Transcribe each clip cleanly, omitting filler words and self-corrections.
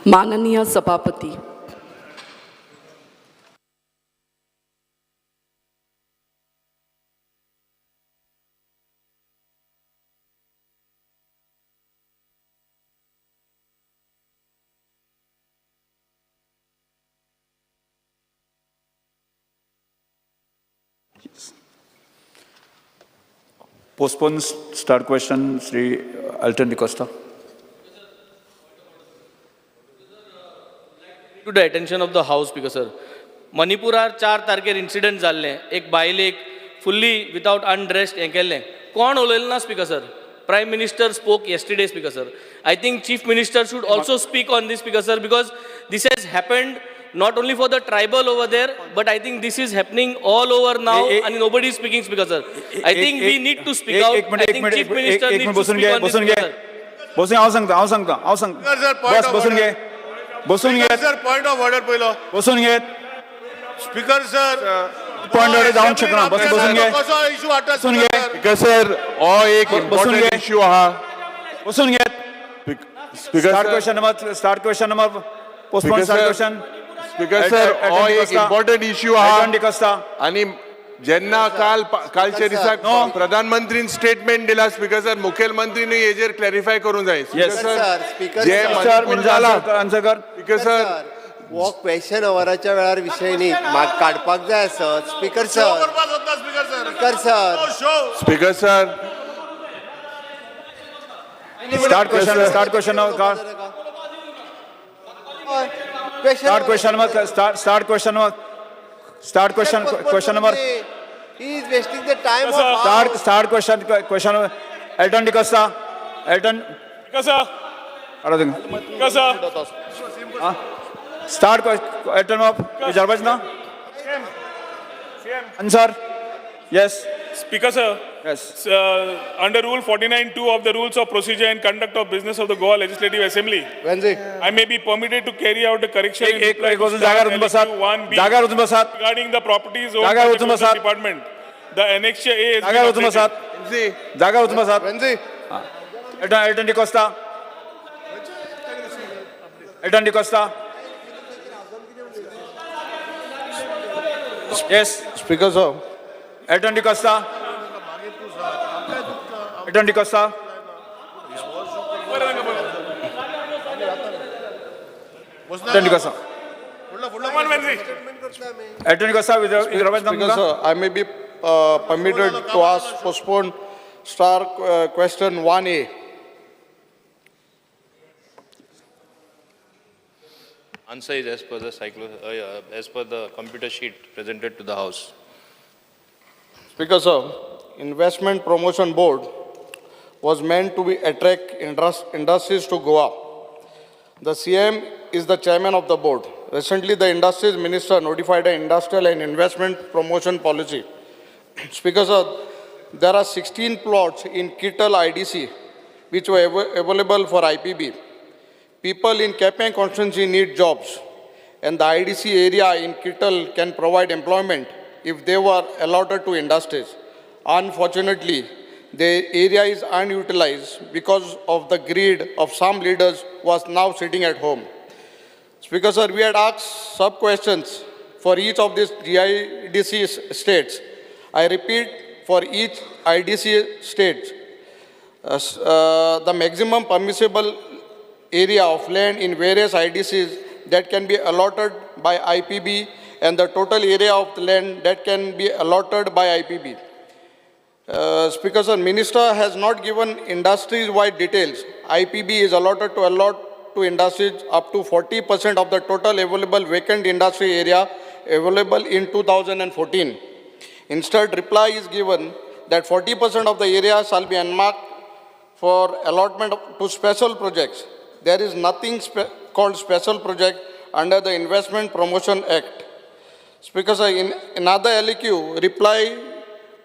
माननीय सभापती, Postpone start question, Sri Alton de Costa. To the attention of the House, because sir, Manipurar 4 तारखेर incident जाल्ले, एक बायलेक fully without undressed हें केल्लें. कोण उलयलें ना speaker sir. Prime Minister spoke yesterday speaker sir. I think Chief Minister should also speak on this speaker sir, because this has happened not only for the tribal over there, but I think this is happening all over now and nobody is speaking speaker sir. I think we need to speak out. I think Chief Minister needs to speak on this speaker sir. बसून हांव सांगता बस बसून घे sir point of order पहिलो बसून घे speaker sir point order जावंक शकना बसून घे कसो इशू हाडटा बसून घे स्पीकर सर हो एक इम्पॉर्टंट इशू आहा बसून घे start question number postpone start question speaker sir हो एक इम्पॉर्टंट इशू आहा आणि जेन्ना कालच्या दिसाक प्रधानमंत्रीन स्टेटमेंट दिला स्पीकर सर मुखेलमंत्रीने हेजेर क्लॅरिफाय करूंक जाय स्पीकर जे मणिपूर जाला आन्सर कर स्पीकर सर वो क्वेश्चन अवराच्या वेळार विषय न्ही म्हाका काडपाक जाय आसत speaker sir speaker sir start question start question number he is wasting the time of start question Elton de Costa Elton start Elton of Jarbajna answer yes Speaker sir, yes under rule 49(2) of the rules of procedure and conduct of business of the Goa Legislative Assembly, I may be permitted to carry out the correction in reply to star LQ 1B regarding the properties owned by the Tourism Department. The annexure A is Elton de Costa Elton de Costa yes speaker sir Elton de Costa Elton de Costa Elton de Costa Elton de Costa with Robert Speaker sir, I may be permitted to ask postpone star question 1A. Answer is as per the computer sheet presented to the House. Speaker sir, Investment Promotion Board was meant to be attract industries to Goa. The CM is the chairman of the board. Recently, the Industries Minister notified an industrial and investment promotion policy. Speaker sir, there are 16 plots in Kittal IDC which were available for IPB. People in Kepang constituency need jobs, and the IDC area in Kittal can provide employment if they were allotted to industries. Unfortunately, the area is unutilized because of the greed of some leaders who are now sitting at home. Speaker sir, we had asked sub-questions for each of these GIDC states. I repeat, for each IDC state, the maximum permissible area of land in various IDCs that can be allotted by IPB and the total area of the land that can be allotted by IPB. Speaker sir, Minister has not given industries-wide details. IPB is allotted to allot to industries up to 40% of the total available vacant industry area available in 2014. Instead, reply is given that 40% of the area shall be earmarked for allotment to special projects. There is nothing called special project under the Investment Promotion Act. Speaker sir, in another LQ, reply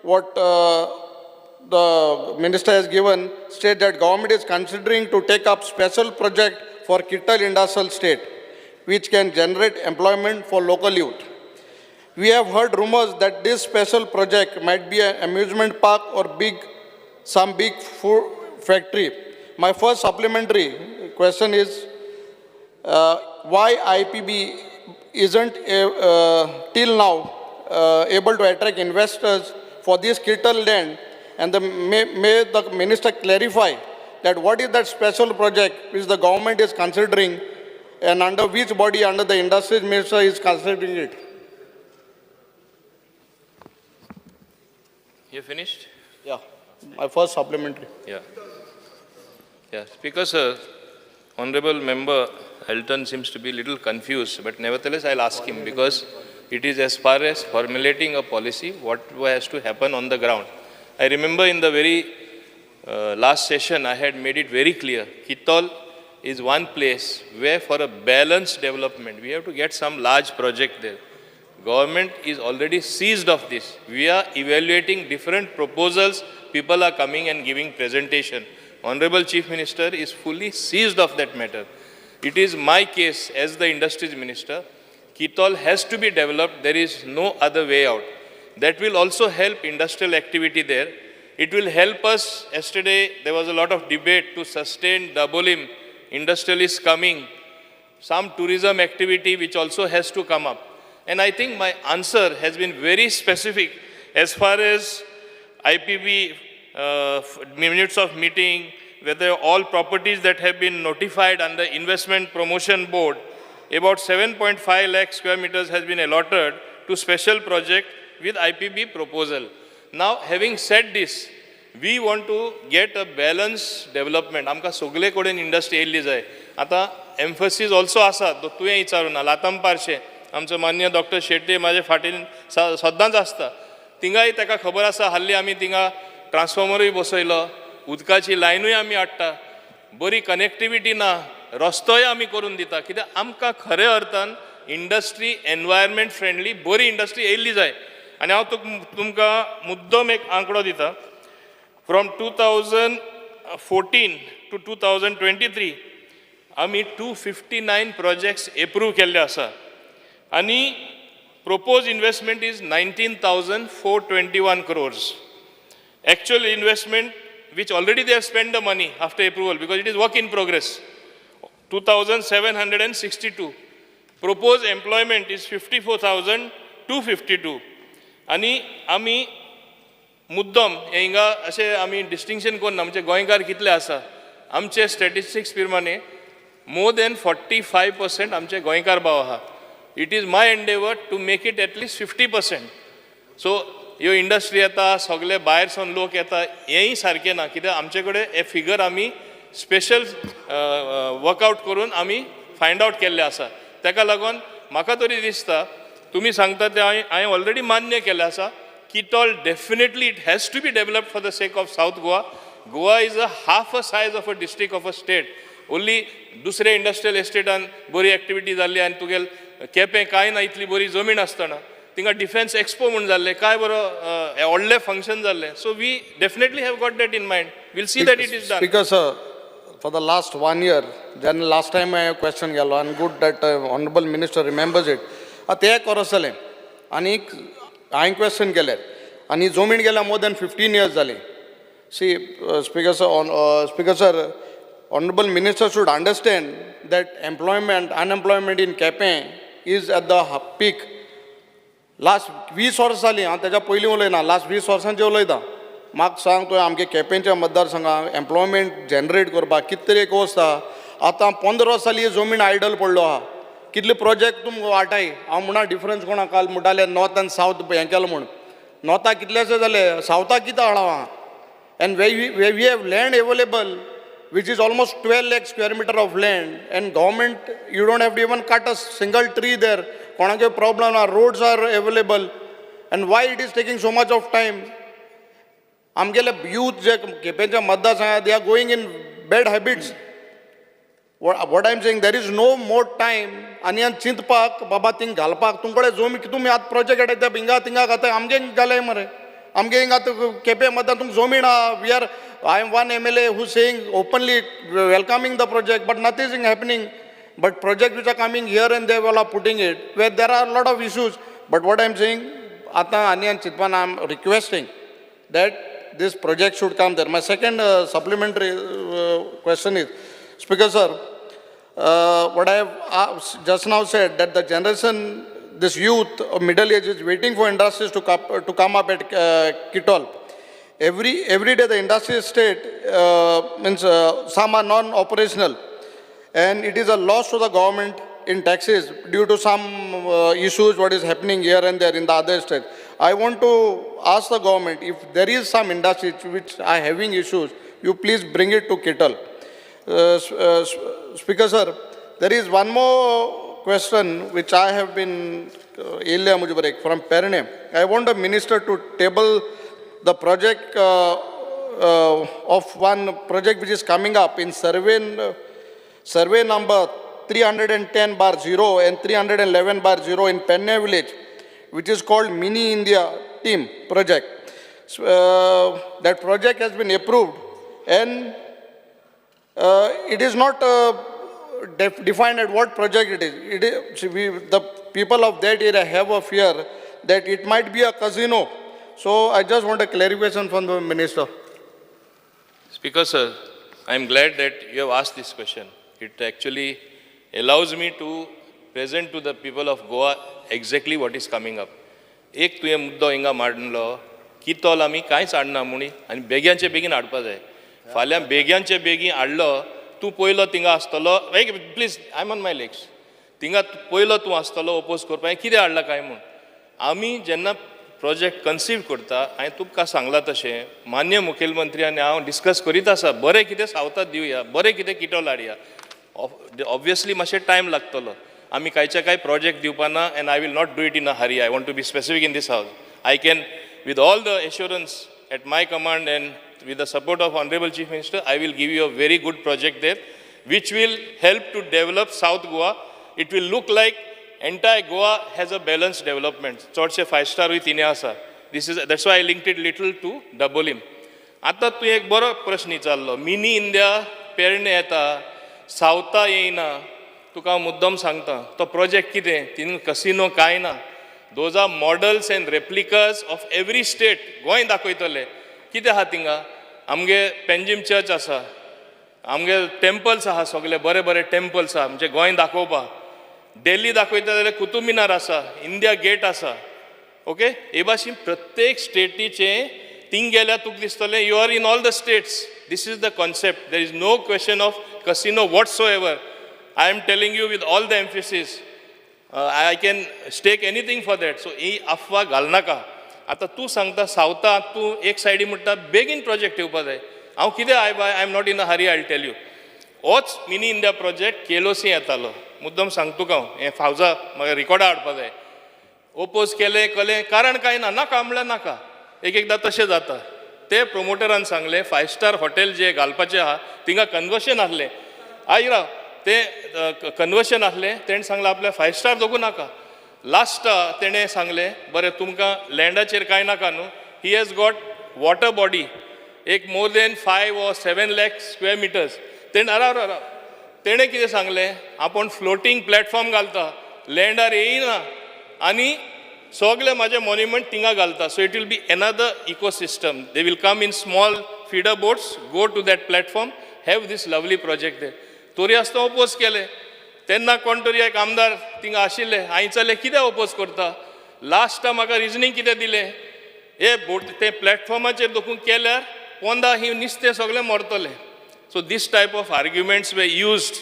what the minister has given state that government is considering to take up special project for Kittal industrial state, which can generate employment for local youth. We have heard rumors that this special project might be an amusement park or some big food factory. My first supplementary question is why IPB isn't till now able to attract investors for this Kittal land, and may the minister clarify that what is that special project which the government is considering and under which body under the industries minister is considering it. You finished? Yeah, my first supplementary. Yeah. Yeah, Speaker sir, Honorable Member Elton seems to be a little confused, but nevertheless I'll ask him because it is as far as formulating a policy, what has to happen on the ground. I remember in the very last session I had made it very clear, Kittal is one place where for a balanced development, we have to get some large project there. Government is already seized of this. We are evaluating different proposals. People are coming and giving presentation. Honorable Chief Minister is fully seized of that matter. It is my case as the Industries Minister. Kittal has to be developed. There is no other way out. That will also help industrial activity there. It will help us. Yesterday, there was a lot of debate to sustain Dabolim. Industrialists coming. Some tourism activity which also has to come up. And I think my answer has been very specific as far as IPB minutes of meeting, whether all properties that have been notified under Investment Promotion Board, about 7.5 lakh square meters has been allotted to special project with IPB proposal. Now, having said this, we want to get a balanced development. आमकां सगळे कडेन industry येयल्ली जाय. आतां एम्फसीस also आसा, तुवें विचारून लाताम पार्शे आमचो मान्य डॉक्टर शेट्टी म्हाजे फाटीन सदांच आसता. थिंगाय ताका खबर आसा, हाल्ली आमी थिंगा ट्रान्सफॉर्मरूय बसयलो, उदकाची लायनूय आमी हाडटा, बरी कनेक्टिविटी ना, रस्तोय आमी करून दिता. कित्याक आमकां खऱ्या अर्थान इंडस्ट्री एनवायरमेंट फ्रेंडली बरी इंडस्ट्री येयल्ली जाय. आनी हांव तुमकां मुद्दम एक आंकडो दिता. फ्रॉम 2014 to 2023 आमी 259 प्रोजेक्ट्स एप्रूव केल्ले आसा आनी proposed investment is 19,421 crores. Actual investment, which already they have spent the money after approval because it is work in progress, 2,762. Proposed employment is 54,252. आणि आमी मुद्दम हिंगा अशें आमी डिस्टिंक्शन करून आमचे गोंयकार कितले आसा आमचे स्टॅटिस्टिक्स प्रमाणे मोर देन 45% आमचे गोंयकार भाव आहा. It is my endeavor to make it at least 50%. So, ह्यो इंडस्ट्री येता, सगळे भायर सावन लोक येता, हेंय सारकें ना. कित्याक आमचे कडेन हे फिगर आमी स्पेशल वर्कआउट करून आमी फायंड आउट केल्ले आसा. ताका लागून म्हाका तरी दिसता तुमी सांगता ते हांवें ऑलरेडी मान्य केलें आसा. Kittal definitely it has to be developed for the sake of South Goa. Goa is a half a size of a district of a state. Only दुसरे इंडस्ट्रियल एस्टेटान बरी एक्टिविटी जाल्ली आनी तुगेल केपें कांय ना इतली बरी जमीन आसतना थिंगा डिफेन्स एक्सपो म्हूण जाल्ले काय बरो व्हडले फंक्शन जाल्ले. So we definitely have got that in mind. We'll see that it is done. Speaker sir, for the last 1 year, then last time I have question गेलो and good that honorable minister remembers it. ते एक वर्स जालें आनी हांवें question केलें आनी जमीन गेल्या more than 15 years जाली. See, Speaker sir, honorable minister should understand that unemployment in Kepe is at the peak. Last 20 वर्स जालीं हांव तेज्या पयलीं उलयना, लास्ट 20 वर्सांचें उलयता. म्हाका सांग तुवें आमगे केपेंच्या मतदारसंघाक एम्प्लॉयमेंट जनरेट करपाक कितें तरी एक वस्त आहा. आतां 15 वर्स जालीं जमीन आयडल पडलो आहा. कितले प्रोजेक्ट तुमकां वाटाय हांव म्हणा डिफरन्स कोणा काल म्हणटाले नॉर्थ आनी सावथ हें केलो म्हूण नॉर्था कितलेशे जाले, सावथा कितें हाडा. And where we have land available, which is almost 12 lakh square meter of land, and government, you don't have to even cut a single tree there. Konake problem, our roads are available. And why it is taking so much of time? Amgele youth, kepencha matdarsanga, they are going in bad habits. What I am saying, there is no more time. Aniyan chintpak, baba ting galpak, tumkode zomi, tumhi at project at the binga tinga gata, amge gale mare. I'm getting at Kepe Madatum Zomina. I am one MLA who's saying openly welcoming the project, but nothing is happening. But projects which are coming here and there, all are putting it, where there are a lot of issues. But what I'm saying, Ata Ani and Chitpan, I'm requesting that this project should come there. My second supplementary question is, Speaker Sir, what I have just now said, that the generation, this youth of middle age is waiting for industries to come up at Kitol. Every day the industry state means some are non-operational, and it is a loss to the government in taxes due to some issues what is happening here and there in the other states. I want to ask the government, if there is some industry which are having issues, you please bring it to Kitol. Speaker Sir, there is one more question which I have been from Perne. I want the minister to table the project of one project which is coming up in survey number 310/0 and 311/0 in Penne village, which is called Mini India Team Project. That project has been approved, and it is not defined at what project it is. The people of that area have a fear that it might be a casino. So I just want a clarification from the minister. Speaker Sir, I am glad that you have asked this question. It actually allows me to present to the people of Goa exactly what is coming up. एक तुवें मुद्दो हिंगा मांडलो, कितोल आमी कांयच हाडना मुणी आनी बेग्यांचे बेगीन हाडपा जाय. फाल्यां बेग्यांचे बेगीन हाडलो, तूं पयलो थिंगा आसतलो, please I am on my legs. थिंगा पयलो तूं आसतलो ओपोज करपाक, कितें हाडला काय म्हूण. आमी जेन्ना प्रोजेक्ट कन्सीव करता, हांवें तुमकां सांगलां तशें, मान्य मुखेलमंत्री आनी हांव डिस्कस करीत आसा, बरें कितें सावथाक दिवया, बरें कितें किटोल हाडया. ऑब्वियसली मातशें टायम लागतलो. आमी कांयच्या कांय प्रोजेक्ट दिवपाना, and I will not do it in a hurry. I want to be specific in this house. I can, with all the assurance at my command and with the support of Honorable Chief Minister, I will give you a very good project there, which will help to develop South Goa. It will look like entire Goa has a balanced development. Chorche 5-star with Ineasa. That's why I linked it little to Dabolim. आता तू एक बरो प्रश्न विचारलो. Mini India पेरणे येता, सावथा येयना, तुका हांव मुद्दम सांगता. तो प्रोजेक्ट कितें? तितून कसिनो कांय ना. Those are models and replicas of every state. Goa दाखयतले. कितें आहा थिंगा? आमगे पेंजीम चर्च आसा, आमगे टेम्पल्स आहा, सगळे बरे बरे टेम्पल्स आहा म्हणजे गोंय दाखोवपाक. दिल्ली दाखयता जाल्यार कुतुब मिनार आसा, इंडिया गेट आसा. ओके, हे भाशेन प्रत्येक स्टेटीचे थिंग गेल्यार तुका दिसतलें you are in all the states. This is the concept. There is no question of casino whatsoever. I am telling you with all the emphasis. I can stake anything for that. So ही अफवा घालनाका. आता तूं सांगता सावथाक तूं एक सायडी म्हणटा बेगीन प्रोजेक्ट येवपा जाय. हांव कितें I am not in a hurry. I tell you, होच मिनी इंडिया प्रोजेक्ट केलोसी येतालो. मुद्दम सांगता तुका हांव, हें फावजा म्हाका रिकॉर्डा हाडपा जाय. ओपोज केलें कलें, कारण कांय ना, नाका म्हणल्यार नाका. एकदां तशें जाता. ते प्रोमोटरान सांगलें 5-स्टार हॉटेल जे घालपाचें आहा थिंगा कन्वर्शन आहलें. आयरा ते कन्वर्शन आहलें, तेणें सांगलें आपल्या 5-स्टार दोगू नाका. लास्ट तेणें सांगलें बरें तुमकां लँडाचेर कांय नाका न्हू. He has got water body एक more than 5 or 7 lakh square meters. तेणें कितें सांगलें, आपूण फ्लोटींग प्लॅटफॉर्म घालता, लँडार येयना आनी सगळे म्हाजे मॉन्युमेंट थिंगा घालता. So it will be another ecosystem. They will come in small feeder boats, go to that platform, have this lovely project there. तोरी आसतना ओपोज केलें. तेन्ना कोण तरी एक आमदार थिंगा आशिल्ले, हांवें विचारलें कितें ओपोज करता. लास्ट म्हाका रिजनींग कितें दिलें, हे बोट ते प्लॅटफॉर्माचेर दोखून केल्यार पोंदा ही नुस्तें सगळें मरतलें. So this type of arguments were used.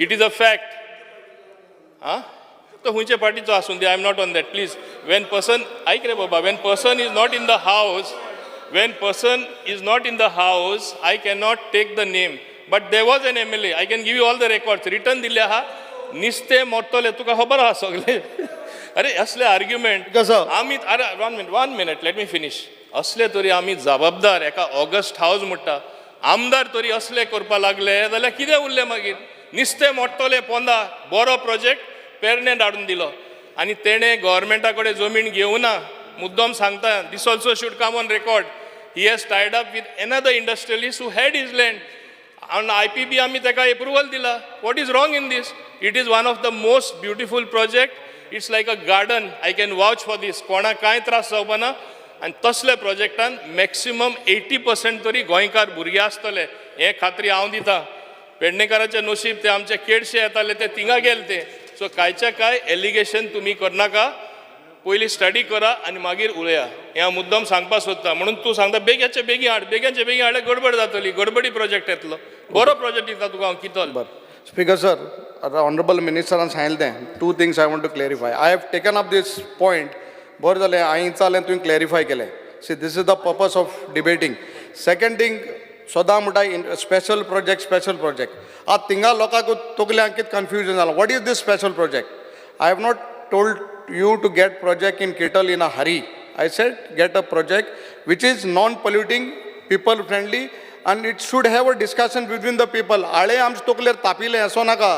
It is a fact. तो हुंचे पार्टीचो आसून दे, I am not on that please. When person, ऐक रे बाबा, when person is not in the house, when person is not in the house, I cannot take the name. But there was an MLA. I can give you all the records. Written दिले आहा. निस्ते मोडटले तुका खबर आहा सगळे. अरे असले argument कसं? आम्ही अरे one minute let me finish. असले तरी आम्ही जबाबदार एका ऑगस्ट हाऊस म्हणटा आमदार तरी असले करपा लागले जाल्यार कितें उरले मागीर. निस्ते मोडटले पोंदा बरो प्रोजेक्ट पेरणे धाडून दिलो आनी तेणे गव्हर्मेंटा कडेन जमीन घेवना. मुद्दम सांगता, this also should come on record. He has tied up with another industrialist who had his land. On IPB आम्ही तेका approval दिला. What is wrong in this? It is one of the most beautiful project. It's like a garden. I can vouch for this. कोणाक कांय त्रास जावपाना. आनी तसले प्रोजेक्टान maximum 80% तरी गोंयकार भुरगे आसतले हे खात्री हांव दिता. पेडणेकाराचे नशीब ते आमचे केडशे येताले ते थिंगा गेले ते. सो कांयच्या काय एलिगेशन तुमी करनाका. पयली स्टडी करा आनी मागीर उलया. हें हांव मुद्दम सांगपाक सोदता. म्हणून तूं सांगता बेग्याचे बेगीन हाड, बेग्याचे बेगीन हाडल्यार गडबड जातली. गडबडी प्रोजेक्ट येतलो. बरो प्रोजेक्ट दिता तुका हांव कितलो. Speaker sir, honorable minister has सांगिल्लें. Two things I want to clarify. I have taken up this point. बरें जालें हांवें चालें तुवें क्लॅरिफाय केलें. See, this is the purpose of debating. Second thing, सदां म्हणटा स्पेशल प्रोजेक्ट. आज थिंगा लोकांक तकल्यांक कितें कन्फ्युजन जालां. What is this special project? I have not told you to get project in Kittle in a hurry. I said get a project which is non-polluting, people friendly, and it should have a discussion between the people. आळे आमचे तकलेर तापिले असो नाका.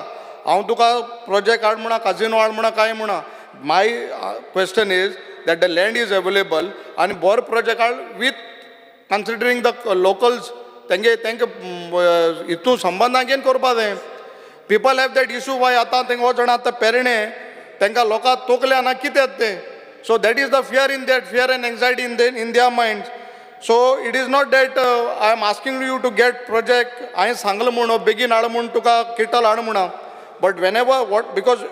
हांव तुका project हाड म्हणा, काजिनो हाड म्हणा, काय म्हणा. My question is that the land is available and bor project are with considering the locals tenge itu sambandha again korpa de people have that issue why ata tengo jana ata perine tenga loka tokle na kite te. So that is the fear in that fear and anxiety in their minds. So it is not that I am asking you to get project I sangla muno begin ad mun tuka Kittle ad muna, but whenever because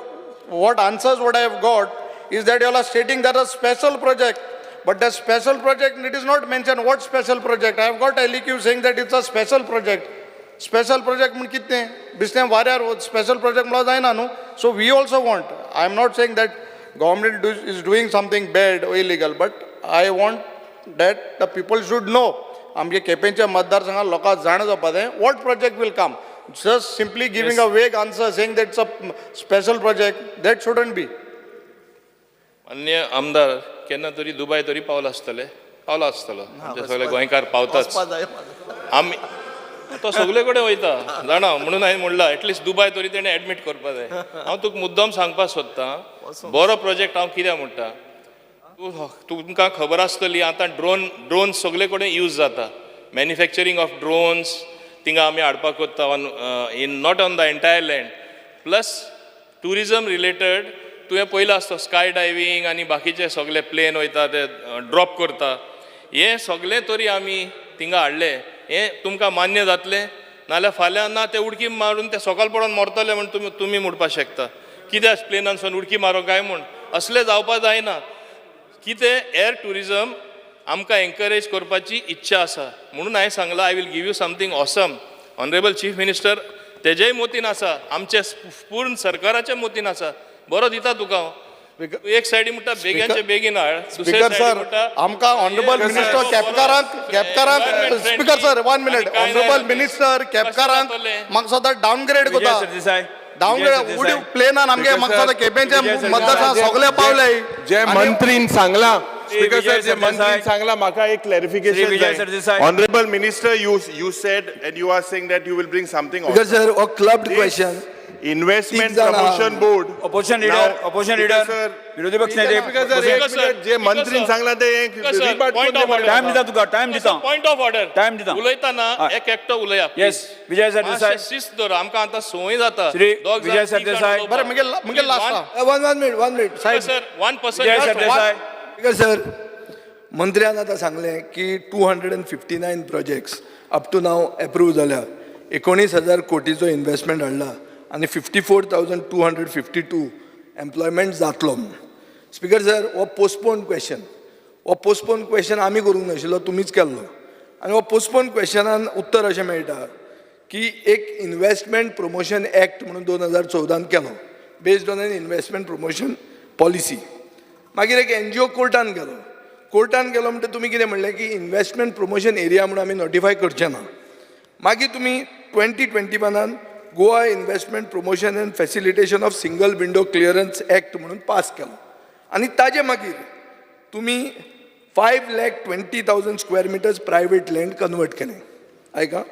what answers what I have got is that you are stating that a special project, but the special project it is not mentioned what special project. I have got LEQ saying that it's a special project. Special project mun kitne bisne varyar special project mala jaina no. So we also want, I am not saying that government is doing something bad or illegal, but I want that the people should know आमगे केपेंच्या मतदारसंघात लोकां जाण जावपा जाय what project will come. Just simply giving a vague answer saying that it's a special project, that shouldn't be. अन्य आमदार केन्ना तरी दुबय तरी पावला आसतलो आमचे सगळे गोंयकार पावताच. आमी तो सगळे कडेन वयता जाणा म्हणून हांवें म्हणला एटलिस्ट दुबय तरी तेणें एडमीट करपा जाय. हांव तुका मुद्दम सांगपाक सोदतां बरो प्रोजेक्ट हांव कित्याक म्हणटा. तुमकां खबर आसतली आतां ड्रोन सगळे कडेन यूज जाता. मॅन्युफॅक्चरींग ऑफ ड्रोन्स थिंगा आमी हाडपाक कोत्ता in not on the entire land. Plus tourism related तुवें पयलो आसतो स्काय डायवींग आनी बाकीचे सगळे प्लेन वयता ते ड्रॉप करता. हें सगळें तरी आमी थिंगा हाडले हें तुमकां मान्य जातलें. नाल्यार फाल्यां ना ते उडकी मारून ते सकाळ पडोन मरतले म्हण तुमी म्हणपाक शकता. कित्याक प्लेनानसून उडकी मारो काय म्हूण असलें जावपाक जायना. कितें एअर टुरिजम आमकां एनकरेज करपाची इच्छा आसा म्हणून हांवें सांगलां I will give you something awesome. Honourable chief minister तेजेय मोतीन आसा, आमचे पूर्ण सरकाराच्या मोतीन आसा. बरो दिता तुका हांव. एक सायडी म्हणटा बेग्याचे बेगीन हाड, स्पीकर सर आमकां ऑनरेबल मिनिस्टर केपकारांक speaker sir 1 minute honourable minister केपकारांक म्हाका सदां डावनग्रेड कोता. डावनग्रेड उडी प्लेनान आमगे म्हाका सदां केपेंचे मतदारसंघ सगळे पावले. जे मंत्रीन सांगला स्पीकर सर जे मंत्रीन सांगला म्हाका एक clarification. Honourable minister you said and you are saying that you will bring something on. Because sir, a clubbed question. Investment Promotion Board. Opposition leader, विरोधी पक्ष नेते जे मंत्रीन सांगला ते एक रिबाट टाइम दिता तुका टाइम दिता. पॉइंट ऑफ ऑर्डर टाइम दिता. उलयतना एक एकटो उलया. येस विजय सरदेसाय. शिस्त दवर आमकां आतां संवय जाता. श्री विजय सरदेसाय. बरें मुगे last 1 minute sir Vijay 1% Sardesai. Because sir, मंत्र्यान आतां सांगलें की 259 projects up to now approve जाल्या. 19,000 कोटीचो इन्व्हेस्टमेंट हाडला आनी 54,252 एम्प्लॉयमेंट जातलो. स्पीकर सर हो पोस्टपोन क्वेश्चन आमी करूंक नाशिल्लो, तुमीच केल्लो. आनी हो पोस्टपोन क्वेश्चनान उत्तर अशें मेळटा की एक इन्व्हेस्टमेंट प्रमोशन एक्ट म्हणून 2014 केलो based on an investment promotion policy. मागीर एक NGO कोर्टान गेलो म्हणटा तुमी कितें म्हणलें की इन्व्हेस्टमेंट प्रमोशन एरिया म्हणून आमी नोटिफाय करचे ना. मागीर तुमी 2021 Goa investment promotion end facilitation of single window clearance act म्हणून पास केलो. आनी ताजे मागीर तुमी 5,20,000 square metres private land convert केलें. ऐका,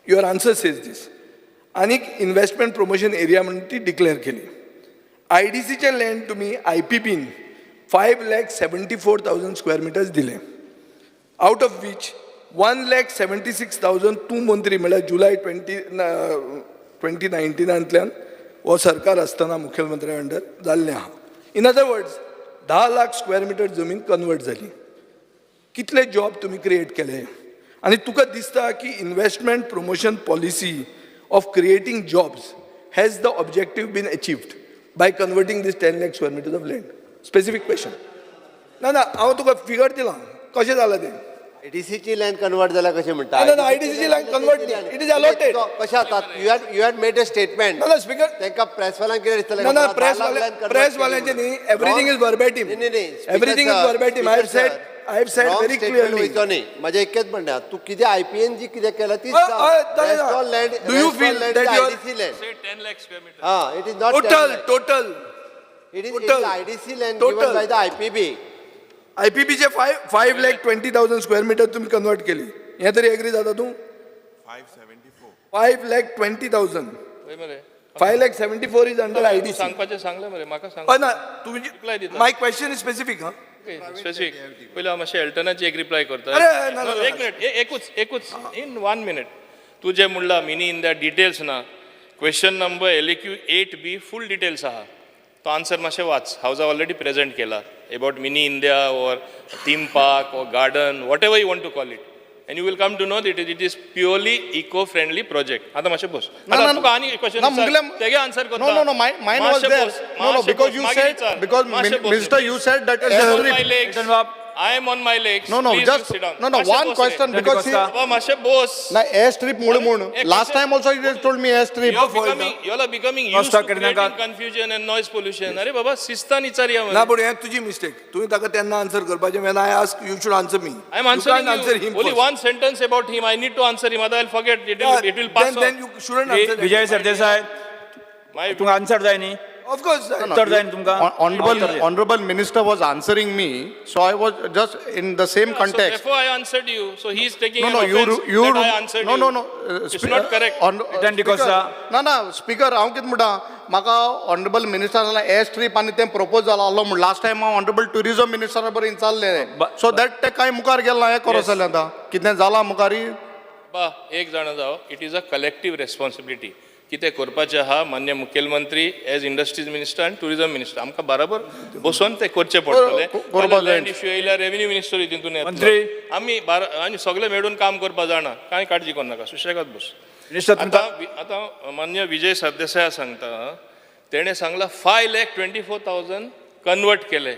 युअर आन्सर सेज दीस. आनीक इन्व्हेस्टमेंट प्रमोशन एरिया म्हणून ती डिक्लेअर केली. IDCचे लँड तुमी IPPन 5,74,000 स्क्वेअर मिटर्स दिले. आउट ऑफ वीच 1,76,000 तूं मंत्री म्हळ्यार जुलय 2019 हो सरकार आसतना मुख्यमंत्री अंडर जाल्लें आहा. In other words 10 lakh square metre जमीन कन्वर्ट जाली. कितले जॉब तुम्ही क्रिएट केले. आणि तुका दिसता की investment promotion policy of creating jobs has the objective been achieved by converting these 10 lakh square metres of land. Specific question. ना हांव तुका फिगर दिलां कशें जालां तें. IDCची लँड कन्वर्ट जाला कशें म्हणटा. IDCची land convert it is allotted. कशें जाता you had made a statement. ना स्पीकर तांकां प्रेसवाल्यांक कितें दिसतलें. ना प्रेसवाल्यांचे न्ही everything is verbatim. Everything is verbatim. I have said very clearly. न्ही म्हजें एकच म्हणणें तूं कितें IPN जी कितें केलां ती land. Do you feel that IDC land. Say 10 lakh square meters. It is not total it is total. IDC land Total. Given by the IPB. IPPचे 5,20,000 स्क्वेअर मिटर तुम्ही कन्वर्ट केली. हे तरी एग्री जाता तू. 5,20,000. 5,74,000 इज अंडर IDC. सांगपाचें सांगलें मरे म्हाका सांग. ना तुमची Reply दिता. माय क्वेश्चन इज स्पेसिफिक. स्पेसिफिक पयलीं हांव मातशें एल्टनाची एक रिप्लाय करता. अरे, ना, ना, एक मिनिट एकूच इन 1 मिनिट. तू जें म्हणला मिनी इन द डिटेल्स ना. क्वेश्चन नंबर LAQ 8B फूल डिटेल्स आहा. तो आन्सर मातशें वाच. हांव ऑलरेडी प्रेझेंट केला about mini India or theme park or garden, whatever you want to call it. And you will come to know that it is purely eco-friendly project. आता मातशें बस. आता तुका आनी question तेगे answer करता. No, mine was there. No, because you said, because Minister, you said that I am on my legs. No, Please just sit down. no, one question because he. मातशें बस. Na airstrip मुळे last time also you told me airstrip. You are becoming used to creating confusion and noise pollution. अरे बाबा शिस्तान विचारया ना पण हे तुझी mistake. तुम्ही ताका तेन्ना आन्सर करपाचें. when I ask you should answer me. I am answering answer you. him Only first. one sentence about him. I need to answer him. Otherwise I'll forget. It will pass on. Then you shouldn't answer. Vijay Sardesai तुमकां answer जाय न्ही. Of course. उत्तर जाय न्ही तुमकां. Honorable Minister was answering me, so I was just in the same So context. therefore I answered you. So he is taking an No, offense you that I answered you. no. It's not correct. ना speaker हांव कितें म्हणटा म्हाका honourable मिनिस्टरान air strip आनी तें propose जाला आसलो म्हण लास्ट टायम हांव ऑनरेबल टुरिझम मिनिस्टरा बरोबर विचारलें. सो दॅट ते कांय मुखार गेलें ना. हें करो जालें आतां कितें जालां मुखारी. एक जाण जावं. It is a collective responsibility. कितें करपाचें आहा मान्य मुखेलमंत्री एज इंडस्ट्रीज मिनिस्टर आनी टुरिझम मिनिस्टर आमकां बरोबर बसून तें करचें पडटलें. लँड इश्यू येयल्यार रेव्हेन्यू मिनिस्टर तितून मंत्री आमी सगळे मेळून काम करपा जाणा. कांय काळजी करू नाका. सुशेगाद बस. आतां मान्य विजय सरदेसाय सांगता. तेणें सांगला 5,24,000 कन्वर्ट केले.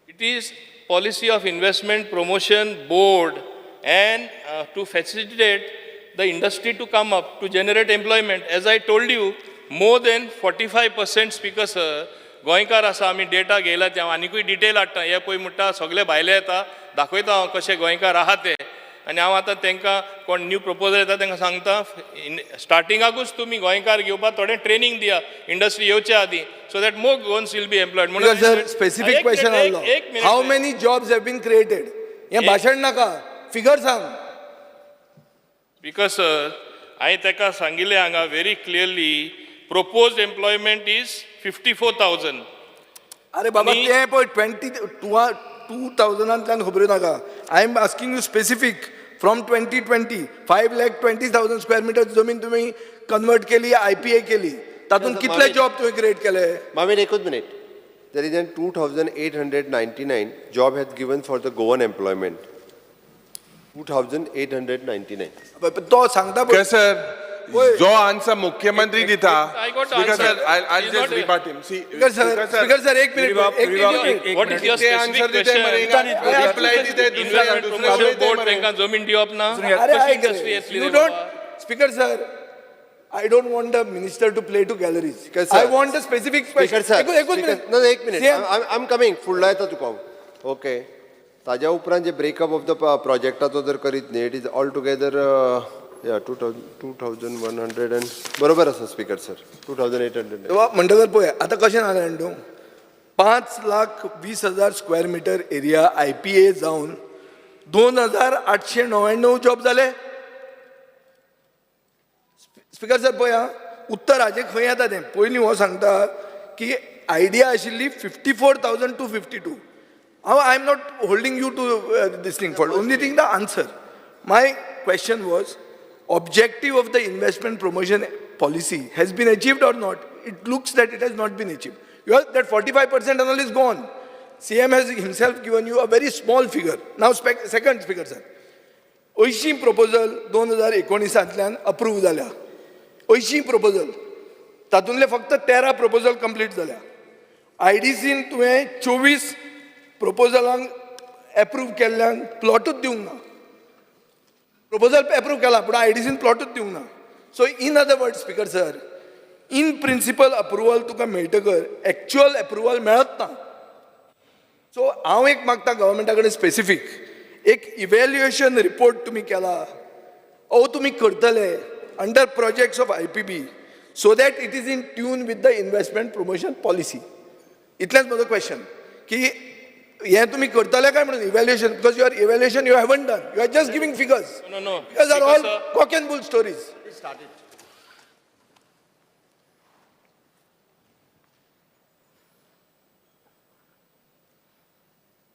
It is policy of investment promotion board and to facilitate the industry to come up, to generate employment. As I told you, more than 45% speaker sir, गोंयकार आसा. आमी डेटा घेयला ते हांव आनिकूय डिटेल हाडटा. हे पळय म्हणटा सगळे भायले येता दाखयता हांव कशे गोंयकार आहा ते. आनी हांव आतां तांकां कोण न्यू प्रपोजल येता तांकां सांगता स्टार्टिंगाकूच तुमी गोंयकार घेवपाक थोडें ट्रेनिंग दिया इंडस्ट्री येवच्या आदीं so that more Goans will be employed. म्हणून सर स्पेसिफिक क्वेश्चन आसलो. How many jobs have been created. हें भाशण नाका. फिगर सांग. बिकॉज हांवें ताका सांगिल्लें हांगा very clearly proposed employment is 54,000. अरे बाबा ते पळय 20,000 खबर नाका. I am asking you specific from 2020 5,20,000 square metre जमीन तुम्ही कन्वर्ट केली IPA केली. तातूंत कितले जॉब तुम्ही क्रिएट केले. मामीन एकूच minute. There is 2,899 job has given for the Goan employment. 2,899. तो सांगता पळय सर जो आन्सर मुख्यमंत्री दिता. I got the Speaker answer. sir, I'll He's just not a- rebut him. See, speaker sir एक minute. What is your answer specific दिते question? मरे reply दिते Investment promotion board तांकां जमीन दिवप ना. अरे कशी industry येतली यू रे डोंट बाबा? Speaker sir I don't want the minister to play to galleries. Because, sir, I want the specific speaker question. Sir no, एक minute CM. I am coming फुडला येता तुका ओके ताज्या उपरांत जे breakup of the प्रोजेक्टाचो जर करीत न्ही it is all together 2100 and बरोबर आसा स्पीकर सर 2800 तेव्हा म्हणटकर पळय आतां कशें जालें न्हू 5,20,000 स्क्वेअर मिटर एरिया IPA जावन 2,899 जॉब जाले. स्पीकर सर पळय आं उत्तर हाजें खंय येता तें पयलीं हो सांगता की आयडिया आशिल्ली 54,252. हांव I am not holding you to this thing for only thing the answer. My question was objective of the investment promotion policy has been achieved or not. It looks that it has not been achieved. You have that 45% and all is gone. CM has himself given you a very small figure. Now second speaker sir. 80 proposal 2019 approve झाल्या. 80 proposal. तातूंतले फक्त 13 proposal complete झाल्या. IDCन तुवें 24 proposalaंक approve केल्ल्यांक प्लॉटूच दिवंक ना. Proposal approve केला पण IDCन प्लॉटूच दिवंक ना. So in other word speaker sir in principle approval तुका मेळटकर एक्च्युअल अप्रुवल मेळत ना. सो हांव एक मागता गव्हर्मेंटा कडेन स्पेसिफीक एक इव्हॅल्युएशन रिपोर्ट तुमी केला ओ तुमी करतले under projects of IPB so that it is in tune with the investment promotion policy. इतलेंच म्हजो क्वेश्चन की हे तुम्ही करतले काय म्हणून evaluation because your evaluation you haven't done you are just giving figures. No. Because are all cock and bull stories.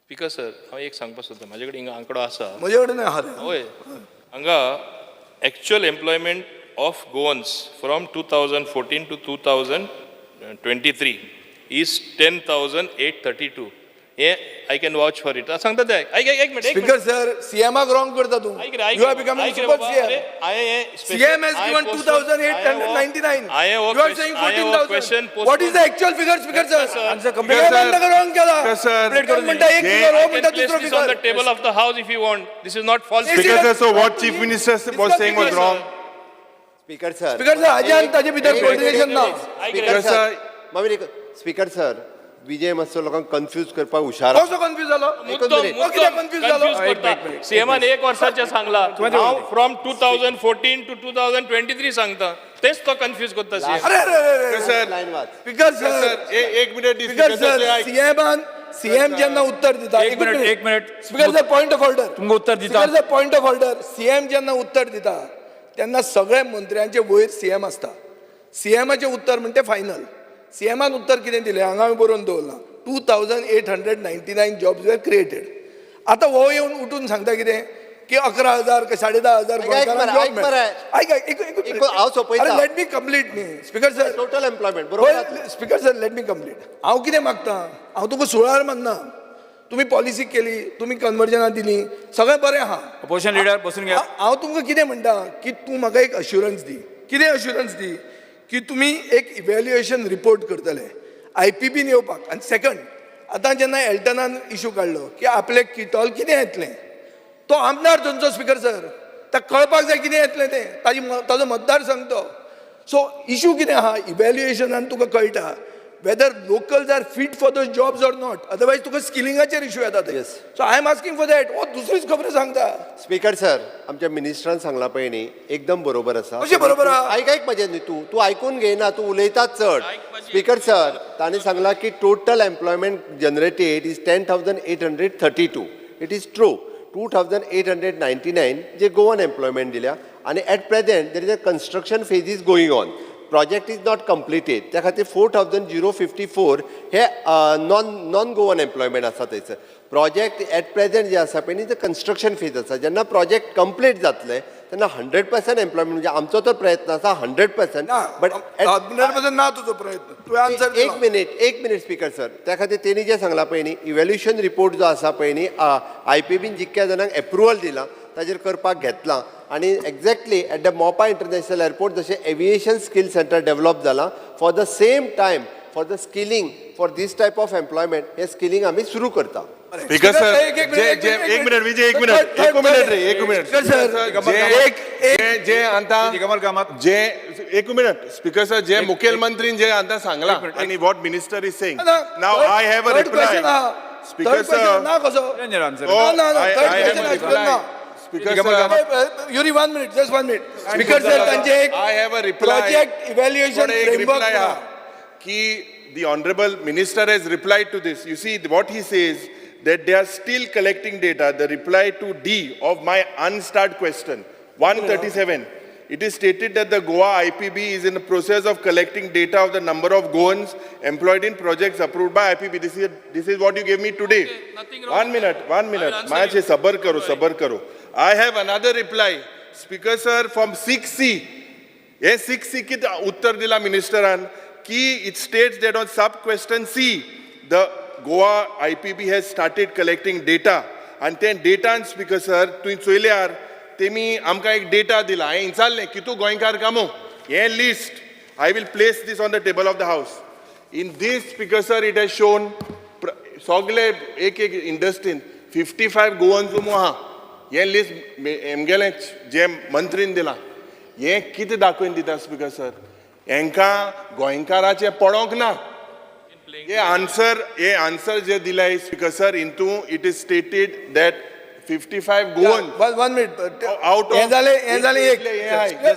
Speaker sir हांव एक सांगपाक सोदता म्हाजे कडेन हिंगा आंकडो आसा. म्हजे कडेन आहा रे. होय हांगा actual employment of Goans from 2014 to 2023 इज 10,832. हे I can watch for it. सांगता ते एक मिनिट स्पीकर सर सीएमआक रॉंग करता तू. You are becoming super CM. CM has given 2,899. You are saying 14,000. What is the actual figure, Speaker sir? Answer complete. wrong केला. म्हणता एक figure हो म्हणता दुसरा on the figure. table of the house if you want. This is not false. Speaker sir, so what Chief Minister was saying was wrong. Speaker sir Speaker sir, हाजे आनी ताजे भितर coordination ना. स्पीकर सर स्पीकर सर विजय मातसो लोकांक confuse करपाक हुशार कसो कन्फ्यूज जालो? कित्याक कन्फ्यूज जालो? सीएमान एक वर्षाचे सांगला हांव फ्रॉम 2014 to 2023 सांगता तेच तो कन्फ्यूज करता सीएम. अरे लाईन वाच स्पीकर सर एक मिनिट स्पीकर सर सीएम जेन्ना उत्तर दिता एक minute speaker sir point of order तुमकां उत्तर दिता. Speaker sir point of order CM जेन्ना उत्तर दिता तेन्ना सगळे मंत्र्यांचे वयर सीएम आसता. सीएमाचे उत्तर म्हणते फायनल. सीएमान उत्तर कितें दिलें हांगा हांवें बरोवन दवरलां 2,899 जॉब्स वर क्रिएटेड. आतां हो येवन उठून सांगता कितें की 11,000 का 10,500 हांव सोंपयता. लेट मी कंप्लीट न्ही स्पीकर सर टोटल एम्प्लॉयमेंट बरोबर speaker sir let me complete. हांव कितें मागता हांव तुका सुळार मानना. तुम्ही पॉलिसी केली तुम्ही कन्वर्जनां दिली सगळें बरें आहा. अपोजिशन लीडर बसून घ्या. हांव तुमकां कितें म्हणटा की तूं म्हाका एक अश्युरन्स दी. कितें अश्युरन्स दी की तुम्ही एक इव्हॅल्युएशन रिपोर्ट करतले IPBन येवपाक. आनी सेकंड आतां जेन्ना एल्टनान इशू काडलो की आपले किटॉल कितें येतलें तो आमदार थंयचो स्पीकर सर ताका कळपाक जाय कितें येतलें तें ताजो मतदार सांगतो. सो इशू कितें आहा इव्हॅल्युएशनान तुका कळटा whether locals are fit for those jobs or not. Otherwise तुका स्किलिंगाचेर इशू येता ते. So I am asking for that. हो दुसरीच खबर सांगता. स्पीकर सर आमच्या मिनिस्टरान सांगला पळय न्ही एकदम बरोबर आसा. कशें बरोबर आहा? आयक म्हजें न्ही तूं आयकून घेयना तूं उलयताच चड. स्पीकर सर ताणें सांगला की total employment generated is 10,832. It is true 2,899 जे गोवन एम्प्लॉयमेंट दिल्या आनी at present there is a construction phase is going on. Project is not completed त्या खातीर 4,054 हे नॉन गोवन एम्प्लॉयमेंट आसा थंयसर. प्रोजेक्ट एट प्रेझेंट जे आसा पळय न्ही ते कन्स्ट्रक्शन फेज आसा. जेन्ना प्रोजेक्ट कंप्लीट जातले तेन्ना 100% एम्प्लॉयमेंट म्हणजे आमचो तो प्रयत्न आसा 100%. बट 100% ना तुजो प्रयत्न. तुवें आन्सर एक मिनिट स्पीकर सर त्या खातीर तेणी जें सांगलां पळय न्ही इव्हॅल्युएशन रिपोर्ट जो आसा पळय न्ही IPBन जितक्या जाणांक एप्रुवल दिलां ताजेर करपाक घेतलां. आणि एक्झॅक्टली एट द मोपा इंटरनॅशनल एअरपोर्ट जशें एविएशन स्किल सेंटर डेव्हलप जाला for the same time for the skilling for this type of employment हे स्किलिंग आम्ही सुरू करता. स्पीकर सर एक मिनिट विजय एक मिनिट एक मिनिट जे आता जे एक मिनिट स्पीकर सर जे मुखेलमंत्रीन जे आता सांगला आणि what minister is saying now I have a reply speaker sir Speaker sir, Yuri, 1 minute, just 1 minute. Speaker sir, I have a reply. Project evaluation framework. The honorable minister has replied to this. You see what he says, that they are still collecting data. The reply to D of my unstarred question, 137. It is stated that the Goa IPB is in the process of collecting data of the number of Goans employed in projects approved by IPB. This is what you gave me today. Okay, nothing wrong. 1 minute. Maache sabar karo. I have another reply. Speaker sir, from 6C. Yes, 6C ki uttar dila ministeran ki it states that on sub question C, the Goa IPB has started collecting data. And then data and speaker sir, tu soilyar तेमी आमकां एक data दिला हांवें विचारलें कितू गोंयकार कामो हें list I will place this on the table of the house in this speaker sir it has shown सगळे एक इंडस्ट्रीन 55 गोवन्स उमो आहा हें लिस्ट हेमगेलें जे मंत्रीन दिलां हें कितें दाखोवन दिता स्पीकर सर हेंकां गोंयकाराचें पडोंक ना हे आन्सर जे दिलाय speaker sir into it is stated that 55 Goan. 1 minute. Out of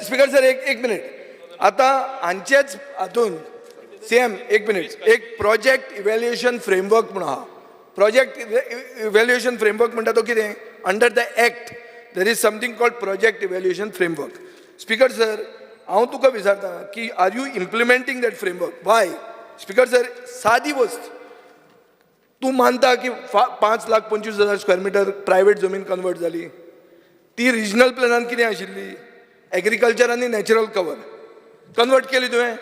speaker sir एक मिनिट आता हांचेच हातून सेम एक मिनिट एक प्रोजेक्ट इव्हॅल्युएशन फ्रेमवर्क म्हणून आहा प्रोजेक्ट इव्हॅल्युएशन फ्रेमवर्क म्हणटा तो कितें under the act there is something called project evaluation framework. Speaker sir हांव तुका विचारता की are you implementing that framework why. Speaker sir सादी वस्त तूं मानता की 5,25,000 स्क्वेअर मिटर प्रायवेट जमीन कन्वर्ट जाली ती रिजनल प्लॅनान कितें आशिल्ली एग्रीकल्चर आनी नॅचरल कवर कन्वर्ट केली तुवें.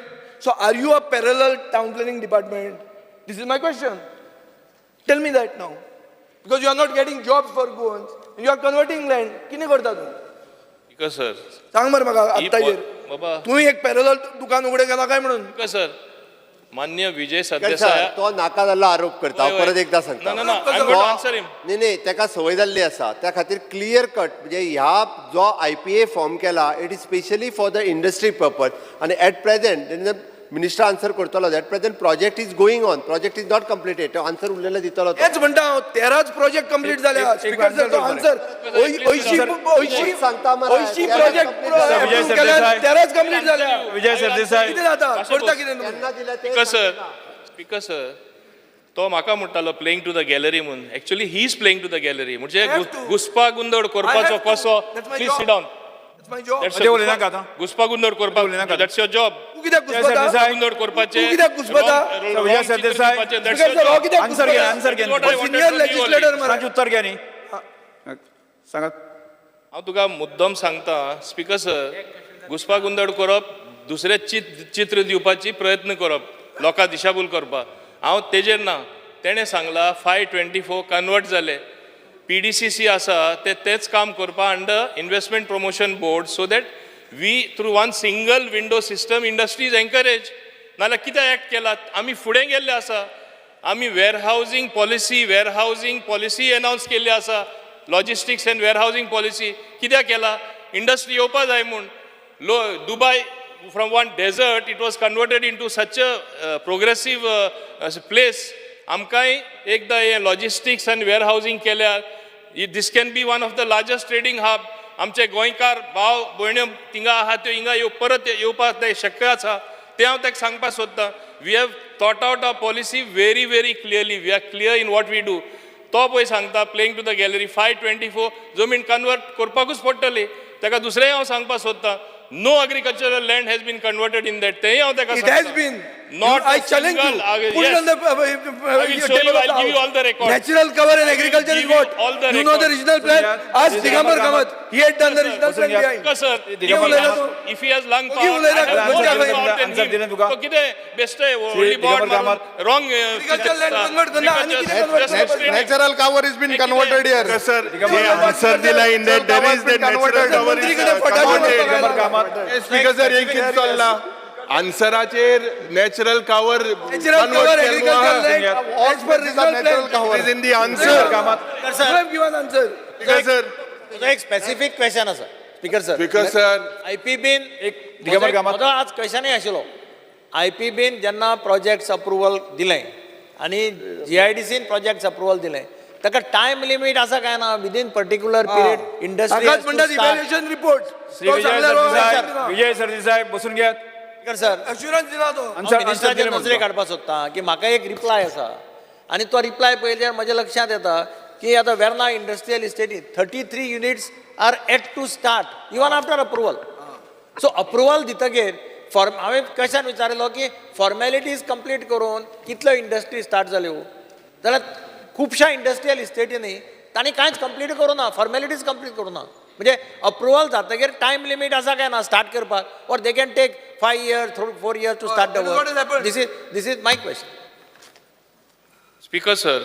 So are you a parallel town planning department. This is my question. Tell me that now because you are not getting jobs for Goans you are converting land कितें करता तूं sir सांग मरे म्हाका आत्ताचेर बाबा तुवें एक पॅरलल दुकान उगडें केला काय म्हणून. सर मान्य विजय सरदेसाय तो नाका जाल्लो आरोप करता हांव परत एकदा सांगता. नाही ताका संवय जाल्ली आसा त्या खातीर क्लियर कट म्हणजे ह्या जो IPA फॉर्म केला it is specially for the industry purpose आनी एट प्रेझेंट मिनिस्टर आन्सर करतलो at present project is going on project is not completed तो आन्सर उरलेलो दितलो. तेच म्हणटा हांव 13च प्रोजेक्ट कंप्लीट जाल्या. स्पीकर सर तो आन्सर 80 सांगता प्रोजेक्ट 13च कंप्लीट जाल्या. विजय सरदेसाय कितें जाता करता कितें केन्ना दिला ते स्पीकर सर तो म्हाका म्हणटालो प्लेइंग टू द गॅलरी म्हणून actually he is playing to the gallery म्हणजे घुसपा गुंदड करपाचो कसो please sit down my job. उलयनाका आतां घुसपा गुंदड करपाक दॅट्स योर जॉब. तू कित्याक घुसपता गुंदड करपाचे तू कित्याक घुसपता विजय सरदेसाय स्पीकर सर हो कित्याक आन्सर घे सिनियर लेजिस्लेटर तांचे उत्तर घे न्ही सांगात. हांव तुका मुद्दम सांगता स्पीकर सर घुसपा गुंदड करप दुसरे चित्र दिवपाची प्रयत्न करप लोकां दिशाभूल करपाक हांव तेजेर ना. तेणें सांगला 524 कन्वर्ट जाले. PDCC आसा तेच काम करपा under investment promotion board so that we through one single window system industries encourage. नाल्यार कितें एक्ट केला आमी फुडें गेल्ले आसा. आमी वेअरहावजींग पॉलिसी अनावन्स केल्ली आसा. लॉजिस्टिक्स एंड वेअरहावजींग पॉलिसी कित्याक केला इंडस्ट्री येवपा जाय म्हूण. Dubai from one desert it was converted into such a progressive place. आमकांय एकदा हे लॉजिस्टिक्स आनी वेअरहावजींग केल्यार this can be one of the largest trading hub. आमचे गोंयकार भाव भयण्यो थिंगा आहा त्यो हिंगा परत येवपाक शक्य आसा तें हांव ताका सांगपाक सोदतां. We have thought out a policy very very clearly we are clear in what we do. तो पळय सांगता प्लेइंग टू द गॅलरी 524 जमीन कन्वर्ट करपाकूच पडटली. ताका दुसरेंय हांव सांगपाक सोदतां no agricultural land has been converted in that. It has been. Not I challenge you. Put it on the I will show you. I'll give you all the records. Natural cover and agriculture is what? All the you know the regional plan? Ask Digambar Kamat. He had done the regional plan behind. Yes, sir. If he has lung power, answer didn't go. Okay, best only board wrong. Agricultural land convert करना आणि किती convert? Natural cover has been converted here. Sir, answer dila in that there is that natural cover is converted. Speaker sir, एक कित चालला आन्सराचेर natural cover Natural cover, agricultural land, as per regional natural plan. Cover is in the answer You have given answer. Speaker sir तुझा एक specific question आसा speaker sir speaker sir आयपीबीन दिगंबर कामत. म्हजो आज क्वेश्चनय आशिल्लो आयपीबीन जेन्ना प्रोजेक्ट्स अप्रुवल दिलें आनी जीआयडीसीन प्रोजेक्ट्स अप्रुवल दिलें ताका टायम लिमीट आसा काय ना विदीन पर्टिक्युलर पिरियड इंडस्ट्री ताकाच म्हणटात इव्हॅल्युएशन रिपोर्ट. श्री विजय सरदेसाय बसून घ्यात. स्पीकर सर अश्युरन्स दिला तो. मिनिस्टराचे नजरे काडपाक सोदता की म्हाका एक रिप्लाय आसा आनी तो रिप्लाय पळयल्यार म्हज्या लक्षांत येता की आतां वेर्ना इंडस्ट्रियल इस्टेटीन 33 units are yet to start even after approval. So approval दितगेर हांवें क्वेश्चन विचारिल्लो की फॉर्मेलिटीज कंप्लीट करून कितल्यो इंडस्ट्री स्टार्ट जाल्यो जाल्यार खुबशा इंडस्ट्रियल इस्टेटींनी तांणी कांयच कंप्लीट करूं ना फॉर्मेलिटीज कंप्लीट करूं ना म्हणजे अप्रुवल जातगीर टायम लिमीट आसा काय ना स्टार्ट करपाक or they can take 5 years 4 years to start the work. This is my question. Speaker sir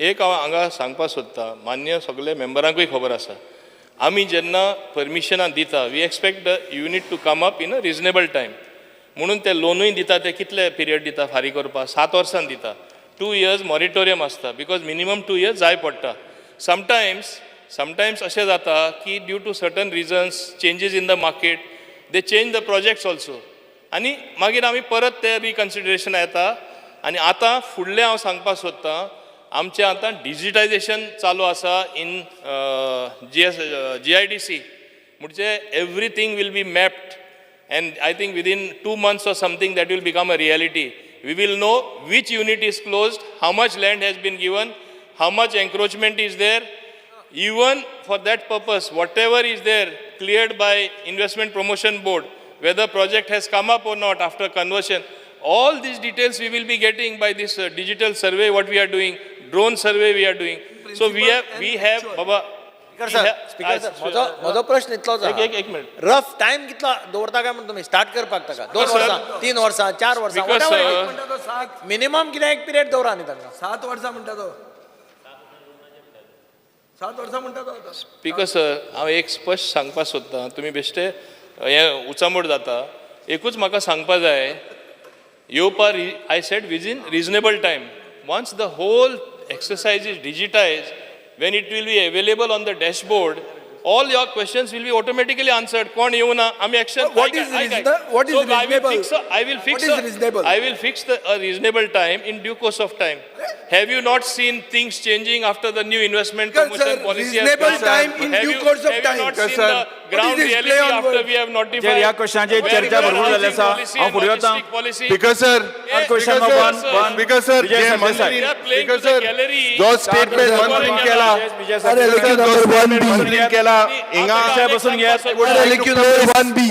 एक हांव हांगा सांगपाक सोदतां मान्य सगळे मेंबरांकूय खबर आसा आमी जेन्ना परमिशनां दिता we expect the unit to come up in a reasonable time म्हणून ते लोनूय दिता ते कितले पिरियड दिता फारीक करपाक 7 वर्सां दिता 2 years मॉरिटोरियम आसता बिकॉज मिनिमम 2 years जाय पडटा. समटायम्स अशें जाता की due to certain reasons changes in the market they change the projects also आनी मागीर आमी परत ते रिकन्सिडरेशना येता आनी आतां फुडलें हांव सांगपाक सोदतां आमचें आतां डिजिटायजेशन चालू आसा इन GIDC म्हणजे everything will be mapped and I think within 2 months or something that will become a reality. We will know which unit is closed, how much land has been given, how much encroachment is there. Even for that purpose, whatever is there cleared by Investment Promotion Board, whether project has come up or not after conversion, all these details we will be getting by this digital survey what we are doing, drone survey we are doing. So we have Baba. Speaker sir म्हजो प्रश्न इतलोच एक minute rough time कितलो दवरता काय म्हणून तुमी start करपाक ताका 2 वर्सां 3 वर्सां 4 वर्सां मिनिमम कितें एक पिरियड दवरा न्ही तांकां 7 वर्सां म्हणटा तो 7 वर्सां म्हणटा तो. स्पीकर सर हांव एक स्पश्ट सांगपाक सोदतां तुमी बेश्टे हें उचामोड जाता एकूच म्हाका सांगपाक जाय येवपाक I said within reasonable time once the whole exercise is digitise when it will be available on the dashboard all your questions will be automatically answered kon yeuna ami action What is reasonable? I will fix a reasonable time in due course of time. Have you not seen things changing after the new investment promotion policy has reasonable come? time in due course of time. Have you not seen the ground reality after we have notified? या क्वेश्चनाची चर्चा भरपूर जाली आसा हांव फुडें वतां. Speaker sir question number 1 speaker sir Vijay जे सरदेसाय. मंत्री स्पीकर सर जो स्टेटमेंट मंत्रीन केला विजय सरदेसाय मंत्रीन केला हिंगा बसून घ्या.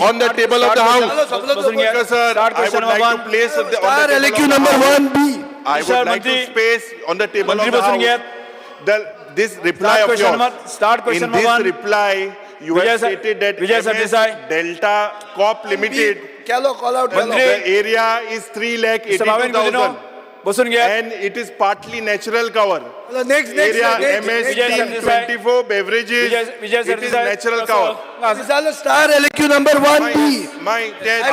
on the table of the house बसून घ्या. Speaker sir Start I would question like number to place on the Star table LQ of the number house. 1B. I would like to मंत्री- space on the table of मंत्री the बसून घ्या. house this reply of question yours number- start question in number this one. reply you Vijay have sir- stated that Vijay MS Sardesai. Delta Corp Limited केलो call out केलो. the area is 3,82,000 बसून घ्या. and it is partly natural cover. Next Area next MS Vijay team Sardesai. 24 beverages Vijay it is Sardesai. natural cover. झालं star LQ number 1B. My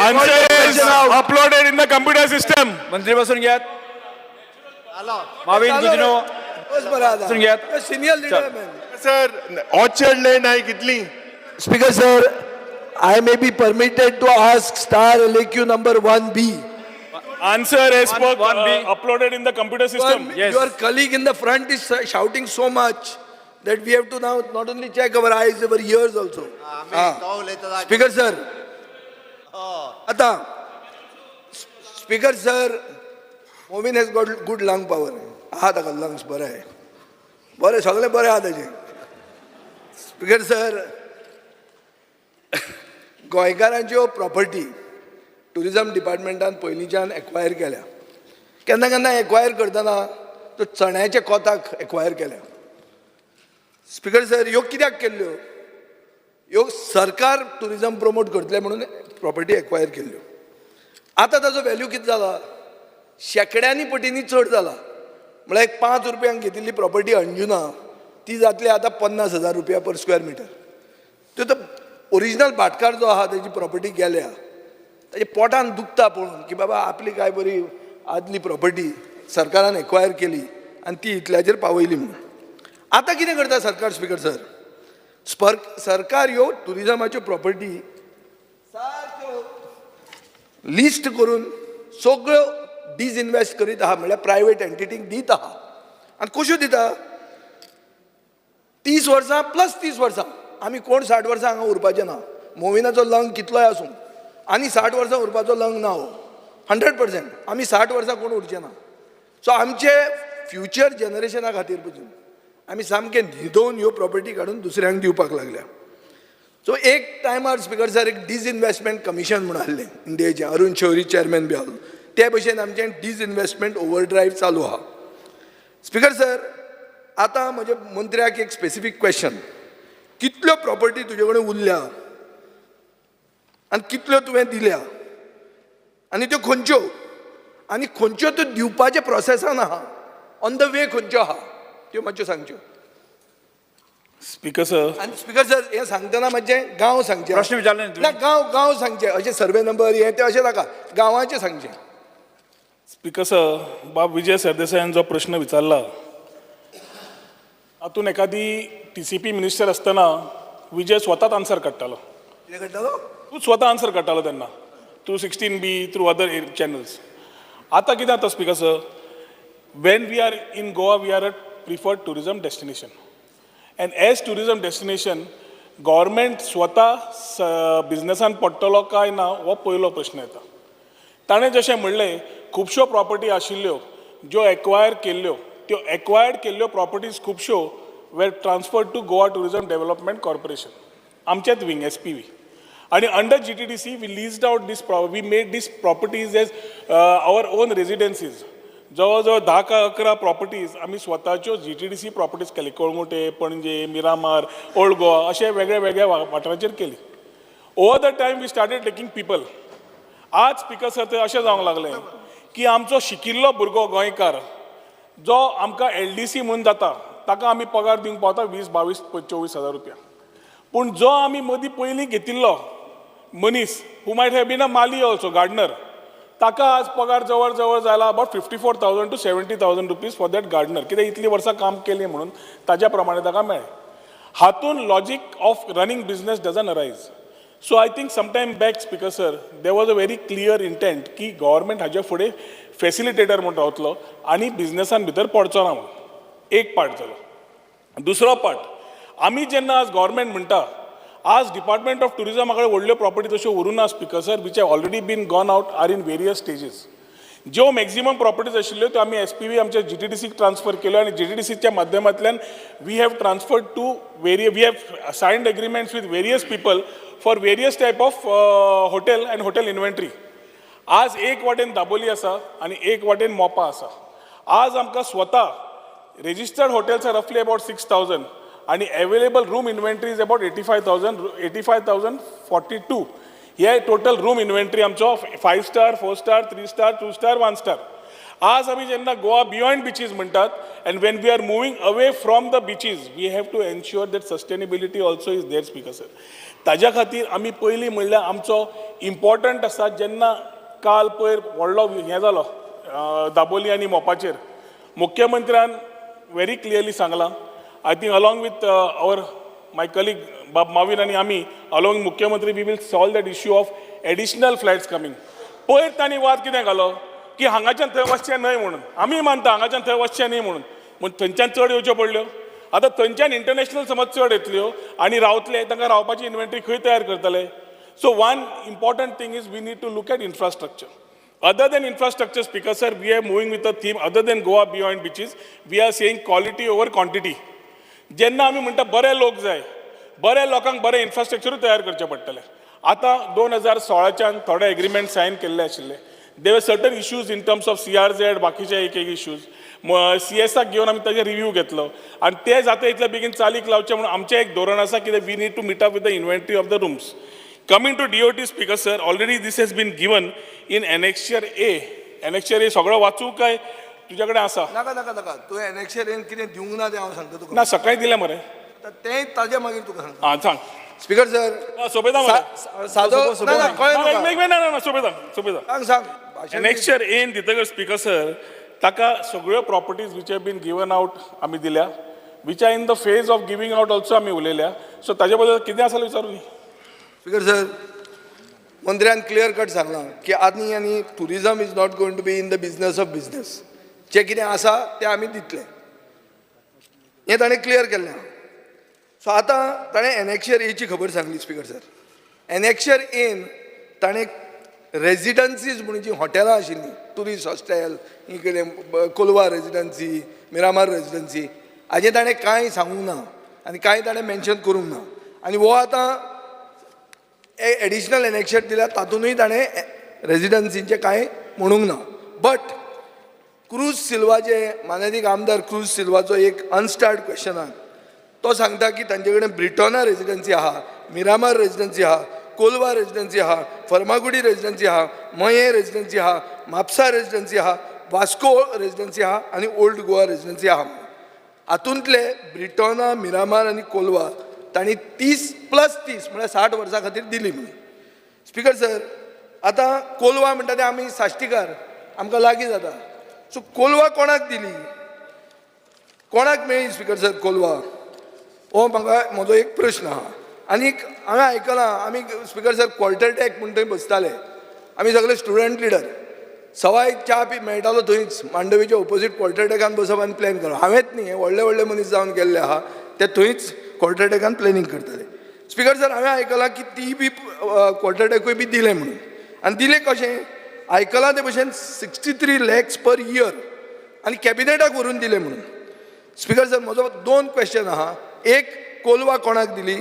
Answer is uploaded in the computer system. मंत्री बसून घ्या. माविन गुजनो बस बरं आता. बसून घ्या. Senior leader man. sir orchard land आहे कितली Speaker sir, I may be permitted to ask star LQ number 1B. Answer as per 1B. uploaded in the computer system. Yes. Your colleague in the front is shouting so much that we have to now not only check our eyes, our ears also. Speaker sir, आता Speaker sir, Movin has got good lung power. आहा ताका lungs बरे आहे. बरे सगळे बरे आहा ताचे. Speaker sir, गोंयकारांच्यो प्रॉपर्टी टुरिझम डिपार्टमेंटान पयलींच्यान एक्वायर केल्या. केन्ना केन्ना एक्वायर करतना तो चण्याच्या कोताक एक्वायर केल्या. स्पीकर सर ह्यो कित्याक केल्ल्यो? ह्यो सरकार टुरिझम प्रमोट करतले म्हणून प्रॉपर्टी एक्वायर केल्ल्यो. आतां ताजो व्हॅल्यू कितें जाला? शेकड्यांनी पटींनी चड जाला. म्हळ्यार एक 5 रुपयांक घेतिल्ली प्रॉपर्टी अंजुना ती जातली आतां 50,000 रुपया पर स्क्वेअर मिटर. त्यो तो ओरिजिनल भाटकार जो आहा ताची प्रॉपर्टी गेल्या ताजे पोटान दुखता पळोवन की बाबा आपली काय बरी आदली प्रॉपर्टी सरकारान एक्वायर केली आनी ती इतल्याचेर पावयली म्हणून. आतां कितें करता सरकार स्पिकर सर? सरकार ह्यो टुरिजमाच्यो प्रॉपर्टी सारक्यो लिस्ट करून सगळ्यो डिसइन्वेस्ट करीत आहा, म्हणल्यार प्रायवेट एंटिटीक दीत आहा. आनी कश्यो दिता? 30 वर्सां प्लस 30 वर्सां. आमी कोण 60 वर्सां हांगा उरपाचें ना. मोविनाचो लंग कितलोय आसूं आनी 60 वर्सां उरपाचो लंग ना हो. 100% आमी 60 वर्सां कोण उरचे ना. सो आमचे फ्युचर जनरेशना खातीर पसून आमी सामके न्हिदोवन ह्यो प्रॉपर्टी काडून दुसऱ्यांक दिवपाक लागल्या. सो एक टायमार स्पिकर सर एक डिसइन्वेस्टमेंट कमिशन म्हूण आहलें इंडियेचें, अरुण शौरी चेअरमॅन बी आहलो. ते भशेन आमचें डिसइन्वेस्टमेंट ओवरड्रायव्ह चालू आहा. स्पिकर सर, आतां म्हज्या मंत्र्याक एक स्पेसिफीक क्वेश्चन. कितल्यो प्रॉपर्टी तुजे कडेन उरल्या आनी कितल्यो तुवें दिल्या आनी त्यो खंयच्यो आनी खंयच्यो त्यो दिवपाचे प्रोसेसान आहा, ऑन द वे खंयच्यो आहा त्यो मातश्यो सांगच्यो. स्पीकर सर, आनी स्पिकर सर हें सांगतना मातशें गांव सांगचे. प्रश्न विचारले ना गांव सांगचे. अशें सर्वे नंबर हें तें अशें नाका, गांवाचें सांगचें. स्पीकर सर, बाब विजय सरदेसायान जो प्रश्न विचारला हातून एखादी TCP मिनिस्टर असताना विजय स्वताच आन्सर काडटालो. कितें करतालो? तूं स्वता आन्सर काडटालो तेन्ना through 16B through other channels. आतां कितें जाता speaker sir, when we are in Goa, we are a preferred tourism destination. And as tourism destination, government स्वता बिझनेसान पडटलो काय ना हो पयलो प्रश्न येता. ताणें जशें म्हणलें खुबश्यो प्रॉपर्टी आशिल्ल्यो ज्यो एक्वायर केल्ल्यो, त्यो एक्वायर्ड केल्ल्यो प्रॉपर्टीज खुबश्यो वेर transferred to Goa tourism development corporation, आमचेच विंग SPV. आणि under GTDC we leased out this we made this properties as our own residencies. जवळजवळ 10 का 11 प्रॉपर्टीज आम्ही स्वतःच्यो GTDC प्रॉपर्टीज केली. कळंगुटे, पणजे, मिरामार, ओल्ड गोवा अशे वेगळे वेगळ्या वाठाराचेर केली. Over the time we started taking people. आज स्पीकर सर ते अशें जावंक लागलें की आमचो शिकिल्लो भुरगो गोंयकार जो आमकां LDC म्हणून जाता ताका आमी पगार दिवंक पावता 20, 22, 24 हजार रुपया. पूण जो आमी मदीं पयलीं घेतिल्लो मनीस who might have been a mali also, gardener, ताका आज पगार जवळ जवळ जाला about 54,000 to 70,000 rupees for that gardener. कित्याक इतली वर्सां काम केली म्हणून ताज्या प्रमाणे ताका मेळ्ळें. हातून logic of running business doesn't arise. So I think sometime back speaker sir there was a very clear intent की गव्हर्मेंट हाजे फुडें फॅसिलिटेटर म्हणून रावतलो आनी बिझनेसान भितर पडचो ना म्हणून. एक पार्ट जालो. दुसरो पार्ट, आमी जेन्ना आज गव्हर्मेंट म्हणटा आज डिपार्टमेंट ऑफ टुरिजमा कडेन व्हडल्यो प्रॉपर्टी तश्यो उरुना speaker sir, which have already been gone out are in various stages. ज्यो मॅक्झिमम प्रॉपर्टीज आशिल्ल्यो त्यो आमी SPV आमच्या GTDCक ट्रान्सफर केल्यो आनी GTDCच्या माध्यमांतल्यान we have transferred to we have signed agreements with various people for various type of hotel and hotel inventory. आज एक वाटेन दाबोली आसा आनी एक वाटेन मोपा आसा. आज आमकां स्वता registered hotels are roughly about 6,000 and available room inventory is about 85,042. Here total room inventory आमचो 5 star, 4 star, 3 star, 2 star, 1 star. आज आमी जेन्ना गोवा बियॉन्ड बीचीस म्हणटात and when we are moving away from the beaches, we have to ensure that sustainability also is there speaker sir. ताज्या खातीर आमी पयलीं म्हणल्यार आमचो इम्पॉर्टंट आसा जेन्ना काल पयर व्हडलो हें जालो दाबोली आनी मोपाचेर मुख्यमंत्र्यान very clearly सांगला. I think along with my colleague Bab Mavin and आमी along with मुख्यमंत्री we will solve that issue of additional flights coming. पयर तांणी वाद कितें घालो की हांगाच्यान थंय वचचें न्हय म्हणून. आमी मानता हांगाच्यान थंय वचचें न्हय म्हणून, पूण थंयच्यान चड येवच्यो पडल्यो. आतां थंयच्यान इंटरनॅशनल समज चड येतल्यो आनी रावतले तांकां रावपाची इन्व्हेंटरी खंय तयार करतले. So one important thing is we need to look at infrastructure. Other than infrastructure, Speaker sir, we are moving with a theme other than Goa beyond beaches. We are saying quality over quantity. जेन्ना आमी म्हणटा बरे लोक जाय, बरे लोकांक बरे इन्फ्रास्ट्रक्चरूय तयार करचें पडटलें. आतां 2016च्यान थोडे एग्रीमेंट सायन केल्ले आशिल्ले. There were certain issues in terms of CRZ, बाकीचे एक इश्यूज. CSक घेवन आमी ताजे रिव्यू घेतलो आनी ते जाता इतले बेगीन चालीक लावचें म्हणून आमचें एक धोरण आसा कित्याक we need to meet up with the inventory of the rooms. Coming to DOT, Speaker sir, already this has been given in Annexure A. Annexure A सगळं वाचू काय तुझ्या कडेन आसा? नाका नाका नाका, तुवें Annexure A कितें दिवंक ना तें हांव सांगता तुका. ना सकाळी दिलें मरे. तें ताजें मागीर तुका सांगता. सांग. स्पीकर सर सोबेता साधो ना, ना, कळ्ळें म्हाका. सोबेता सांग नेक्स्ट इयर एन दितकर स्पीकर सर ताका सगळ्यो properties which have been given out आमी दिल्या which are in the phase of giving out also आमी उलयल्या सो ताजे बद्दल कितें आसा विचारून स्पीकर सर मंत्र्यान क्लियर कट सांगलां की आनी tourism is not going to be in the business of business. जें कितें आसा तें आमी दितले हें ताणें क्लियर केल्लें आहा. सो आतां ताणें एनॅक्शर एची खबर सांगली स्पीकर सर. एनॅक्शर एन ताणें रेजिडन्सीज म्हणून जीं हॉटेलां आशिल्लीं ट्युरिस्ट हॉस्टेल इकडे कोलवा रेजिडन्सी मिरामार रेजिडन्सी हाजें ताणें कांय सांगूंक ना आनी कांय ताणें मेन्शन करूंक ना. आनी हो आतां एडिशनल एनॅक्शर दिल्या तातूंतूय ताणें रेजिडन्सीचें कांय म्हणूंक ना. बट क्रूज सिल्वा जे माननीय आमदार क्रूज सिल्वाचो एक अनस्टार्ड क्वेश्चन आहा तो सांगता की तांचे कडेन ब्रिटोना रेजिडन्सी आहा, मिरामार रेजिडन्सी आहा, कोलवा रेजिडन्सी आहा, फर्मागुडी रेजिडन्सी आहा, मये रेजिडन्सी आहा, म्हापसा रेजिडन्सी आहा, वास्को रेजिडन्सी आहा आनी ओल्ड गोवा रेजिडन्सी आहा. हातूंतले ब्रिटोना, मिरामार आनी कोलवा तांणी 30+30 म्हळ्यार 60 वर्सां खातीर दिली म्हणून. स्पीकर सर आतां कोलवा म्हणटा ते आमी साश्टीकार आमकां लागीं जाता. सो कोलवा कोणाक दिली, कोणाक मेळ्ळी स्पीकर सर कोलवा, हो म्हाका म्हजो एक प्रश्न आहा. आनीक हांवें आयकलां आमी स्पीकर सर क्वॉल्टरटॅक म्हणून थंय बसताले आमी सगळे स्टुडंट लिडर सवाय च्या मेळटालो थंयच मांडवीच्या ऑपोजीट क्वॉल्टरटॅकान बसप आनी प्लॅन करप. हांवेंच न्ही हे व्हडले व्हडले मनीस जावन गेल्ले आहा ते थंयच क्वॉल्टरटॅकान प्लॅनिंग करताले. स्पीकर सर हांवें आयकलां की ती बी क्वॉल्टरटॅकूय बी दिलें म्हणून. आनी दिलें कशें आयकलां ते भशेन 63 lakhs पर इयर आनी कॅबिनेटाक व्हरून दिलें म्हणून. स्पीकर सर म्हजो 2 क्वेश्चन आहा. एक कोलवा कोणाक दिली,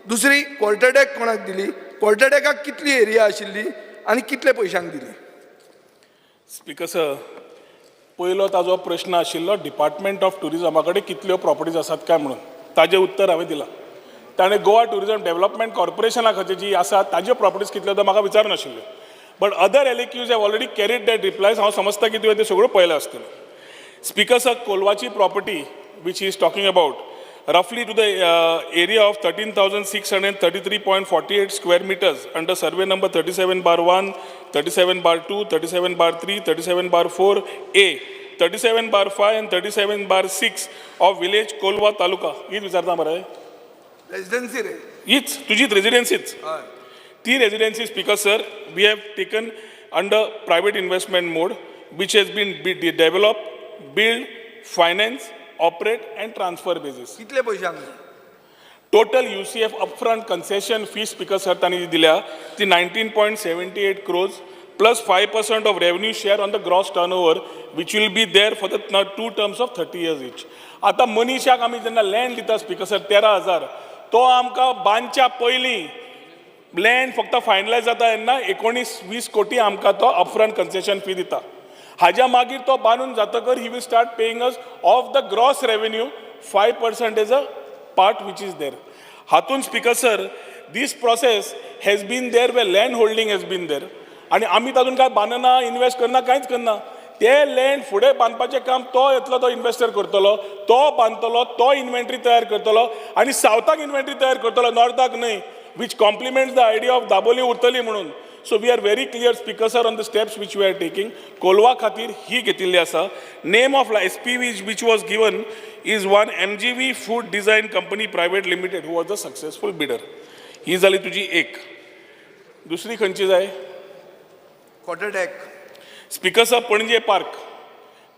दुसरी क्वॉल्टरटॅक कोणाक दिली, क्वॉल्टरटॅकाक कितली एरिया आशिल्ली आनी कितले पयशांक दिली. स्पीकर सर पयलो ताजो प्रश्न आशिल्लो डिपार्टमेंट ऑफ टुरिजमा कडेन कितल्यो प्रॉपर्टीज आसात काय म्हणून. ताजें उत्तर हांवें दिलां. ताणें गोवा टुरिजम डेव्हलपमेंट कॉर्पोरेशना खातीर जी आसा ताज्यो प्रॉपर्टीज कितल्यो तो म्हाका विचार नाशिल्ल्यो. But other LQs have already carried that replies. हांव समजता की तुवें त्यो सगळ्यो पळयल्यो आसतल्यो. स्पीकर सर कोलवाची property which he is talking about roughly to the area of 13,633.48 square meters under survey number 37/1, 37/2, 37/3, 37/4A, 37/5 and 37/6 of village Kolwa Taluka. हीच विचारता मरे रेजिडन्सी रे हीच तुजीच रेजिडेन्सीच. ती residency speaker sir we have taken under private investment mode which has been developed, build, finance, operate and transfer basis. कितले पयशांक total UCF upfront concession fee speaker sir तांणी दिल्या ती 19.78 crores plus 5% of revenue share on the gross turnover which will be there for the 2 terms of 30 years each. आता मनीशाक आमी जेन्ना land दिता speaker sir 13,000 तो आमकां बांदच्या पयलीं लँड फक्त फायनलायज जाता तेन्ना 19-20 कोटी आमकां तो अपफ्रंट कन्सेशन फी दिता. हाज्या मागीर तो बांदून जातकर he will start paying us of the gross revenue 5% as a part which is there. हातून speaker sir this process has been there way land holding has been there आनी आमी तातूंत काय बांदना इन्वेस्ट करना कांयच करना. ते लँड फुडें बांदपाचें काम तो येतलो तो इन्वेस्टर करतलो, तो बांदतलो, तो इन्व्हेंटरी तयार करतलो आनी सावथाक इन्व्हेंटरी तयार करतलो नॉर्थाक न्हय which complements the idea of Dabolim उरतली म्हणून. So we are very clear speaker sir on the steps which we are taking. Kolwa खातीर ही घेतिल्ली आसा. Name of SPV which was given is one MGV Food Design Company Private Limited who was the successful bidder. ही जाली तुजी एक. दुसरी खंयची जाय क्वॉर्टरटॅक. Speaker sir पणजे park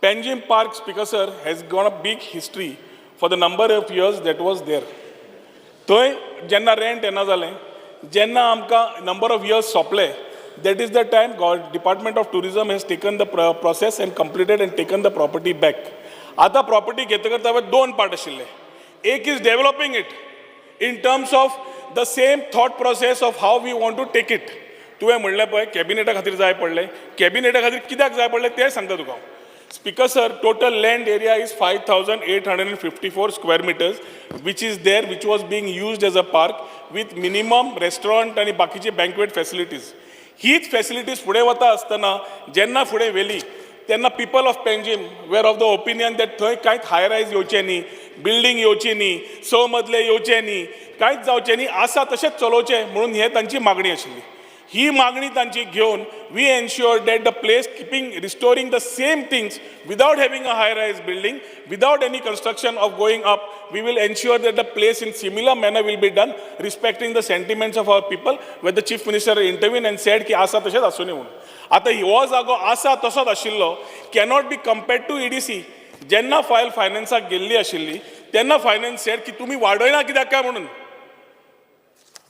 Panjim park speaker sir has got a big history for the number of years that was there. थंय जेन्ना rent येना जालें जेन्ना आमकां नंबर ऑफ इयर्स सोंपले that is the time Department of Tourism has taken the process and completed and taken the property back. आता property घेतकर तांवे 2 part आशिल्ले. एक is developing it in terms of the same thought process of how we want to take it. तुवें म्हणलें पळय कॅबिनेटा खातीर जाय पडलें. कॅबिनेटा खातीर कित्याक जाय पडलें तें सांगता तुका. Speaker sir, total land area is 5,854 square meters, which is there, which was being used as a park with minimum restaurant and बाकीचे banquet facilities. हीच facilities फुडें वता आसतना जेन्ना फुडें वेली तेन्ना people of Panjim were of the opinion that थंय कांयच high rise येवचें न्ही बिल्डींग येवची न्ही, 6 मजले येवचे न्ही, कांयच जावचें न्ही, आसा तशेंच चलोवचें म्हणून हे तांची मागणी आशिल्ली. ही मागणी तांची घेवन we ensure that the place keeping restoring the same things without having a high rise building, without any construction of going up, we will ensure that the place in similar manner will be done respecting the sentiments of our people when the chief minister इंटरव्यून and said की आसा तशेंच आसूं न्ही म्हणून. आतां हो जागो आसा तसोच आशिल्लो cannot be compared to EDC. जेन्ना फायल फायनान्साक गेल्ली आशिल्ली तेन्ना फायनान्स सेड की तुमी वाडयना कित्याक काय म्हणून.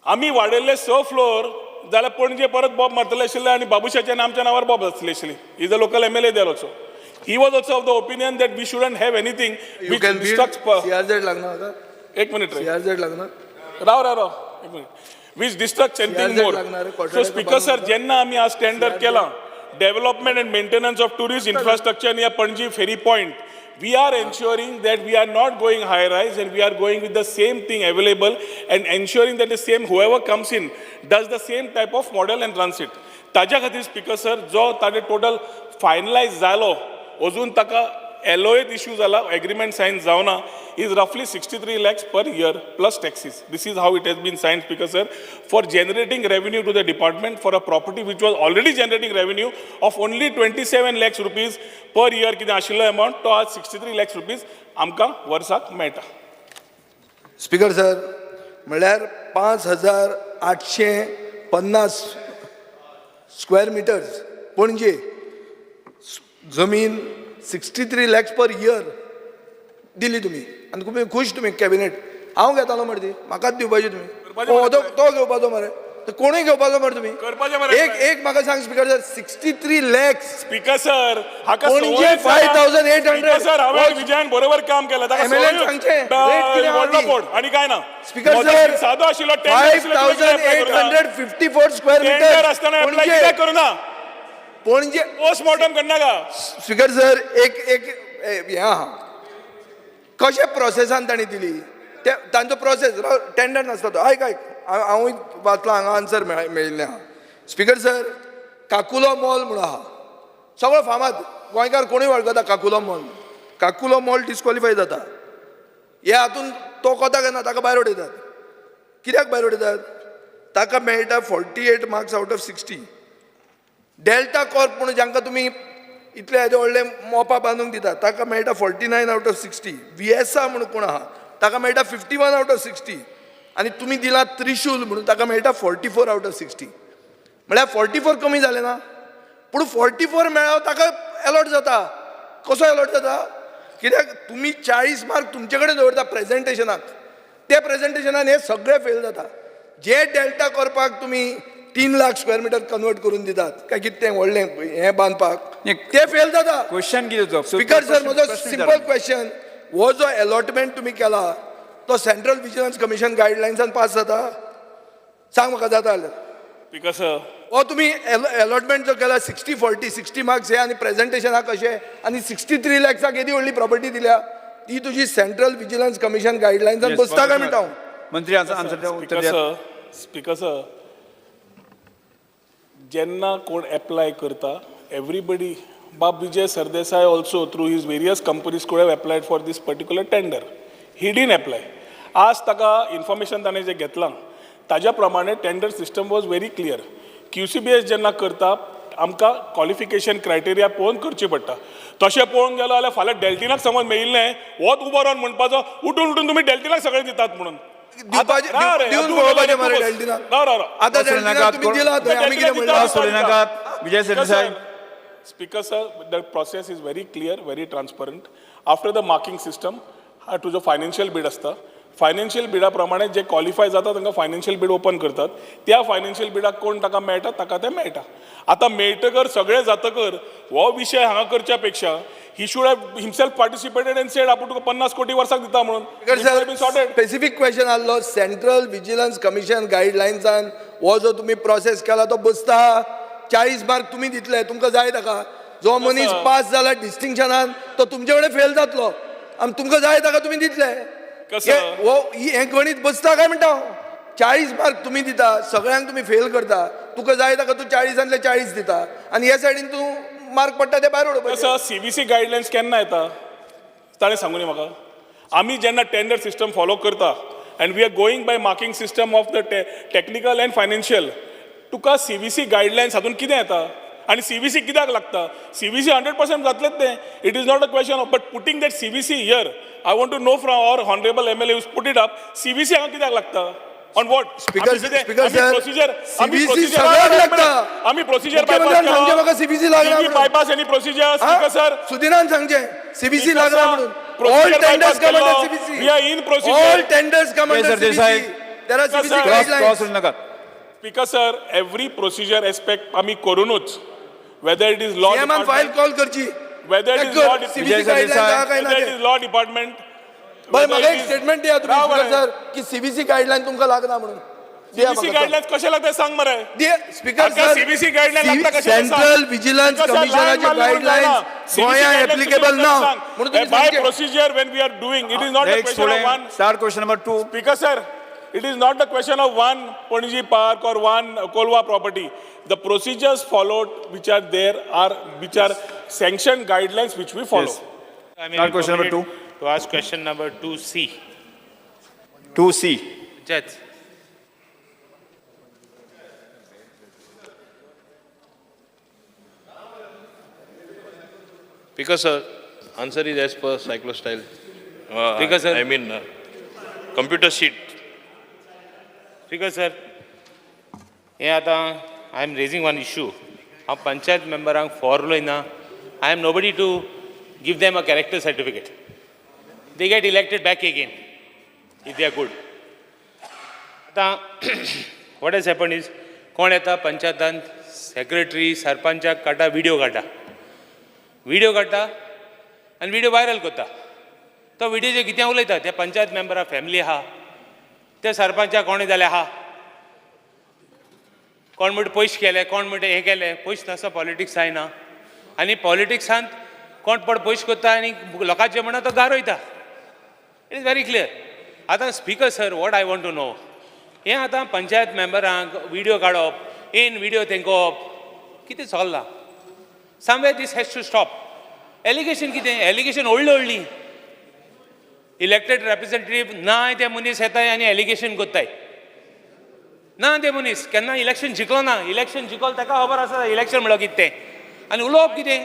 आमी वाडयल्ले 6 फ्लोर जाल्यार पणजे परत बॉब मारतले आशिल्ले आनी बाबुशाच्या आमच्या नांवार बॉब आसतली आशिल्ली. Is a local MLA there also. He was also of the opinion that we shouldn't have anything which destructs. CRZ लागना होता. एक मिनिट रे, CRZ लागना. राव एक minute. Which destructs anything more. So speaker sir, जेन्ना आमी आज टेंडर केला development and maintenance of tourist infrastructure near Panaji ferry point, we are ensuring that we are not going high rise and we are going with the same thing available and ensuring that the same whoever comes in does the same type of model and runs it. ताज्या खातीर speaker sir जो ताजे total finalise जालो अजून ताका LOA issue जाला, agreement Sion जावना, is roughly 63 lakhs per year plus taxes. This is how it has been signed, Speaker sir, for generating revenue to the department for a property which was already generating revenue of only 27 lakhs rupees per year कितें आशिल्लो amount तो आज 63 lakhs rupees आमकां वर्साक मेळटा. Speaker sir, म्हळ्यार 5,850 square metres पणजे जमीन 63 lakhs पर इयर दिली तुम्ही आनी तुम्ही खुश तुम्ही कॅबिनेट. हांव घेतालो मरे ती, म्हाकाच दिवपाची तुम्ही. तो घेवपाचो मरे, कोणूय घेवपाचो मरे तुम्ही. एक म्हाका सांग speaker sir, 63 lakhs. Speaker sir, हाका पणजे 5,800. सर हांवें विजयान बरोबर काम केलं ताका MLA सांगचें व्हडलो पोड आनी काय ना. स्पीकर सर, सादो आशिल्लो 5,854 स्क्वेअर टेंडर आसतना अप्लाय कित्याक करूना पणजे पोस्टमॉर्टम करना का. स्पीकर सर, एक हें आहा, कशे प्रोसेसान तांणी दिली ते तांचो प्रोसेस टेंडर नासता तो. आयक हांवूय वाचलां, हांगा आन्सर मेळिल्लें आहा. स्पीकर सर, काकुलो मॉल म्हणून आहा, सगळो फामाद, गोंयकार कोणूय वळखता Kakulo mall. Kakulo mall disqualify जाता. हे हातून तो कोता घेना, ताका भायर उडयतात. कित्याक भायर उडयतात? ताका मेळटा 48 marks out of 60. Delta Corp म्हणून जांकां तुमी इतले हेजे व्हडले मोपा बांदूंक दिता ताका मेळटा 49 आउट ऑफ 60. VSA म्हणून कोण आहा ताका मेळटा 51 आउट ऑफ 60. आनी तुमी दिला त्रिशूल म्हणून ताका मेळटा 44 आउट ऑफ 60. म्हळ्यार 44 कमी जाले ना, पूण 44 मेळ्ळो ताका अलॉट जाता. कसो अलॉट जाता? कित्याक तुमी 40 मार्क तुमचे कडेन दवरता प्रेजेंटेशनाक, ते प्रेजेंटेशनान हे सगळे फेल जाता. जे डेल्टा कॉर्पाक तुमी 3 लाख स्क्वेअर मिटर कन्वर्ट करून दितात काय कितें व्हडलें हें बांदपाक, ते फेल जाता. क्वेश्चन कितें? स्पीकर सर, म्हजो सिंपल क्वेश्चन, हो जो अलॉटमेंट तुमी केला तो सेंट्रल विजिलन्स कमिशन गायडलायन्सान पास जाता? सांग म्हाका, जाता जाल्यार. स्पीकर सर, हो तुमी अलॉटमेंट जो केला 60-40, 60 मार्क्स हे आनी प्रेजेंटेशनाक कशें, आनी 63 लॅक्साक येदी व्हडली प्रॉपर्टी दिल्या, ती तुजी सेंट्रल विजिलन्स कमिशन गायडलायन्सान बसता काय म्हणटा हांव. मंत्री आन्सर. स्पीकर सर, जेन्ना कोण एप्लाय करता everybody, Bab Vijay Sardesai also through his various companies could have applied for this particular tender. He didn't apply. आज ताका इन्फॉर्मेशन ताणें जें घेतलां ताज्या प्रमाणे tender system was very clear. QCBS जेन्ना करता आमकां क्वॉलिफिकेशन क्रायटेरिया पळोवन करची पडटा. तशें पळोवंक गेलो जाल्यार फाल्यां डेल्टिनाक समज मेळिल्लें, होच उबो रावन म्हणपाचो उठून तुमी डेल्टिनाक सगळें दितात म्हणून. Speaker sir, the process is very clear, very transparent. After the marking system, तुजो फायनान्शियल बीड आसता. फायनान्शियल बिडा प्रमाणे जे क्वॉलिफाय जाता तांकां फायनान्शियल बीड ओपन करतात. त्या फायनान्शियल बिडाक कोण ताका मेळटा ताका तें मेळटा. आतां मेळटकर सगळें जातकर हो विशय हांगा करच्या पेक्षा he should have himself participated and said आपूण तुका 50 कोटी वर्साक दिता म्हणून. स्पेसिफीक क्वेश्चन आसलो, सेंट्रल विजिलन्स कमिशन गायडलायन्सान हो जो तुमी प्रोसेस केला तो बसता? 40 मार्क तुमी दितले, तुमकां जाय ताका. जो मनीस पास जाला डिस्टिंक्शनान तो तुमचे कडेन फेल जातलो आनी तुमकां जाय ताका तुमी दितले. हे गणित बसता काय म्हणटा? 40 मार्क तुम्ही दिता, सगळ्यांक तुम्ही फेल करता, तुका जाय ताका तूं 40 40 दिता आनी ह्या सायडीन तूं मार्क पडटा ते भायर उडोवपाचे. CBC गायडलायन्स केन्ना येता ताणें सांगूनी म्हाका. आमी जेन्ना टेंडर सिस्टम फॉलो करता and we are going by marking system of the technical and financial, Tuka CVC guidelines हातून कितें येता आनी CVC कित्याक लागता? CVC 100% जातलेच तें. It is not a question of, but putting that CVC here, I want to know from our honorable MLA who's put it up, CVC हांगा कित्याक लागता? On what? Speaker sir, CVC procedure लागता. आमी procedure मुख्यमंत्र्यान सांगचे म्हाका CVC लागना bypass bypass any procedure, speaker sir. सुदिनान सांगचे CVC Speaker लागना sir, म्हणून. procedure All tenders bypass come under केलो. CVC. We are in procedure. All tenders come under Sir, Desai. CVC. There are Sir, CVC sir. guidelines. Speaker sir, every procedure aspect आमी करूनच, whether it is law CM file department, call करची. whether it is law CVC department, guidelines आहा काय whether it ना is law department, by whether म्हाका it एक is- statement दिया तुम्ही राव स्पीकर बरे. सर की CVC गाइडलाइन तुमका लागना म्हणून. दिया CVC म्हाका, sir. guidelines कशे लागता सांग मरे. दिया स्पीकर आमकां सर CVC guideline लागता कशे सांग. Central vigilance Speaker sir, कमिशनाचे line मारली म्हणून गाइडलाइन्स जायना. CVC गोंया guidelines एप्लिकेबल तुम्ही ना सांग. म्हणून तुम्ही By सांगचे. procedure when we are doing, it is not a Next question of one. student, start question number 2. Speaker sir, it is not the question of one Ponji Park or one Kolwa property. The procedures followed which are there are which are sanctioned guidelines which we follow. Yes. I may Start be question number permitted to ask question number 2C. 2C. Judge. Because sir, answer is as per cyclostyle. Because sir, I mean, computer sheet. because sir, हे आता I am raising one issue. हांव पंचायत मेंबरांक फॉरलोय ना. I am nobody to give them a character certificate. They get elected back again if they are good. आता what has happened is कोण येता पंचायतांत secretary सरपंचाक काडटा video काडटा आनी व्हिडिओ वायरल करता. तो व्हिडिओचेर कितें उलयता त्या पंचायत मेंबरा फॅमिली आहा, त्या सरपंचाक कोणें जालें आहा, कोण म्हणटा पयशे केले, कोण म्हणटा हें केलें. पयशे नासता पॉलिटिक्स जायना आनी पॉलिटिक्सांत कोण पड पयशे करता आनी लोकांचे म्हणा तो गारोयता. It is very clear. आतां speaker sir, what I want to know, हें आतां पंचायत मेंबरांक व्हिडिओ काडप, इन व्हिडिओ तेंकोवप, कितें चल्लां? Somewhere this has to stop. Allegation कितें? एलिगेशन व्हडलीं इलेक्टेड रेप्रेझेंटेटिव्ह नाय ते मनीस येताय आनी एलिगेशन कोत्ताय. ना ते मनीस केन्ना इलेक्शन जिखलो ना. इलेक्शन जिखोल ताका खबर आसा इलेक्शन म्हणल्यार कितें तें. आनी उलोवप कितें?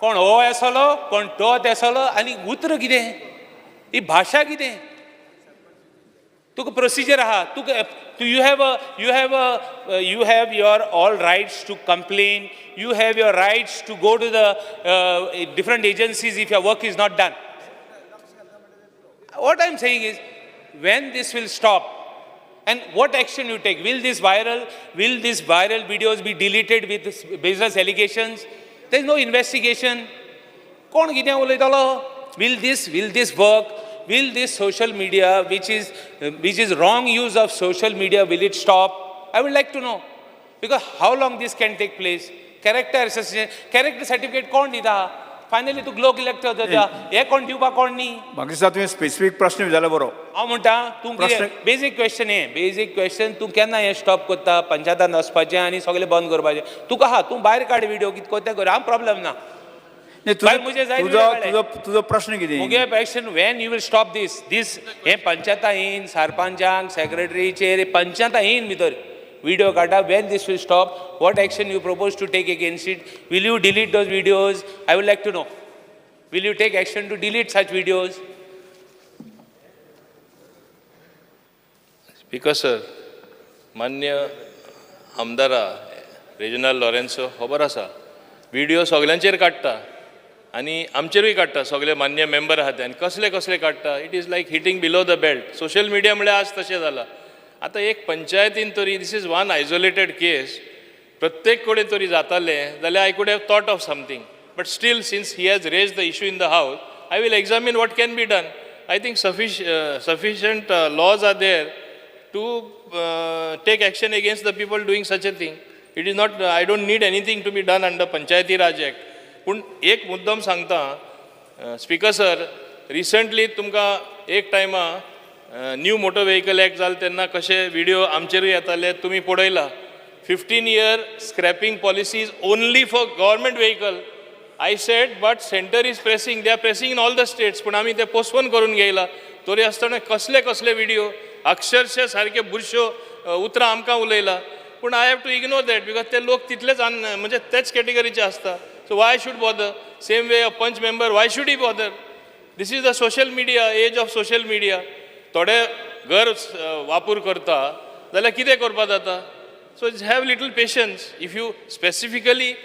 कोण हो येसलो, कोण तो तेसलो, आनी उतर कितें? ही भाशा कितें? तुका प्रोसिजर आहा. तुका you have your all rights to complain. You have your rights to go to the different agencies if your work is not done. What I'm saying is, when this will stop, and what action you take? Will these viral videos be deleted with business allegations? There is no investigation. Kon kite ulaytalo? Will this work? Will this social media, which is wrong use of social media, will it stop? I would like to know. Because how long this can take place? Character assassination, character certificate kon dita? Finally तू लोक elect जाता, हे कोण दिवपा कोण न्ही. बाकी दिसता तुवें स्पेसिफीक प्रश्न विचारला बरो. हांव म्हणटा तूं बेजीक क्वेश्चन तूं केन्ना हें स्टॉप करता? पंचायतांत वचपाचें आनी सगळें बंद करपाचें. तुका आहा, तूं भायर काड व्हिडिओ कितें कोतें कर, हांव प्रॉब्लेम ना. तुजो प्रश्न कितें? मुगे action when you will stop this हे पंचायतां येयन सरपंचांक सेक्रेटरीचेर पंचायतां येयन भितर व्हिडिओ काडटा. When this will stop, what action you propose to take against it? Will you delete those videos? I would like to know. Will you take action to delete such videos? Speaker sir, मान्य आमदारा Reginald Lourenço खबर आसा, video सगल्यांचेर काडटा आनी आमचेरूय काडटा, सगळे मान्य member आहात ते. आनी कसले कसले काडटा? It is like hitting below the belt. Social media म्हळ्यार आज तशें जालां. आतां एक पंचायतीन तरी, this is one isolated case, प्रत्येक कडेन तरी जातालें जाल्यार I could have thought of something. But still, since he has raise the issue in the house, I will examine what can be done. I think sufficient laws are there to take action against the people doing such a thing. It is not, I don't need anything to be done under Panchayati Raj Act. पूण एक मुद्दम सांगता speaker sir, recently तुमकां एक टायमा new motor vehicle act जालें तेन्ना कशे व्हिडिओ आमचेरूय येताले, तुमी पळयला. 15 year scrapping policy is only for government vehicle I said, but center is pressing, they are pressing in all the states, पण आम्ही ते पोस्टपोन करून घेयला. तरी आसतना कसले कसले व्हिडिओ, अक्षरशः सारखे बुरश्यो उतरां आमकां उलयला. पूण I have to ignore that because ते लोक तितलेच म्हणजे तेच कॅटेगरीचे असता. So why should bother? Same way a panch member, why should he bother? This is the social media, age of social media. थोडे घर वापर करता जाल्यार कितें करपा जाता? So have little patience. If you specifically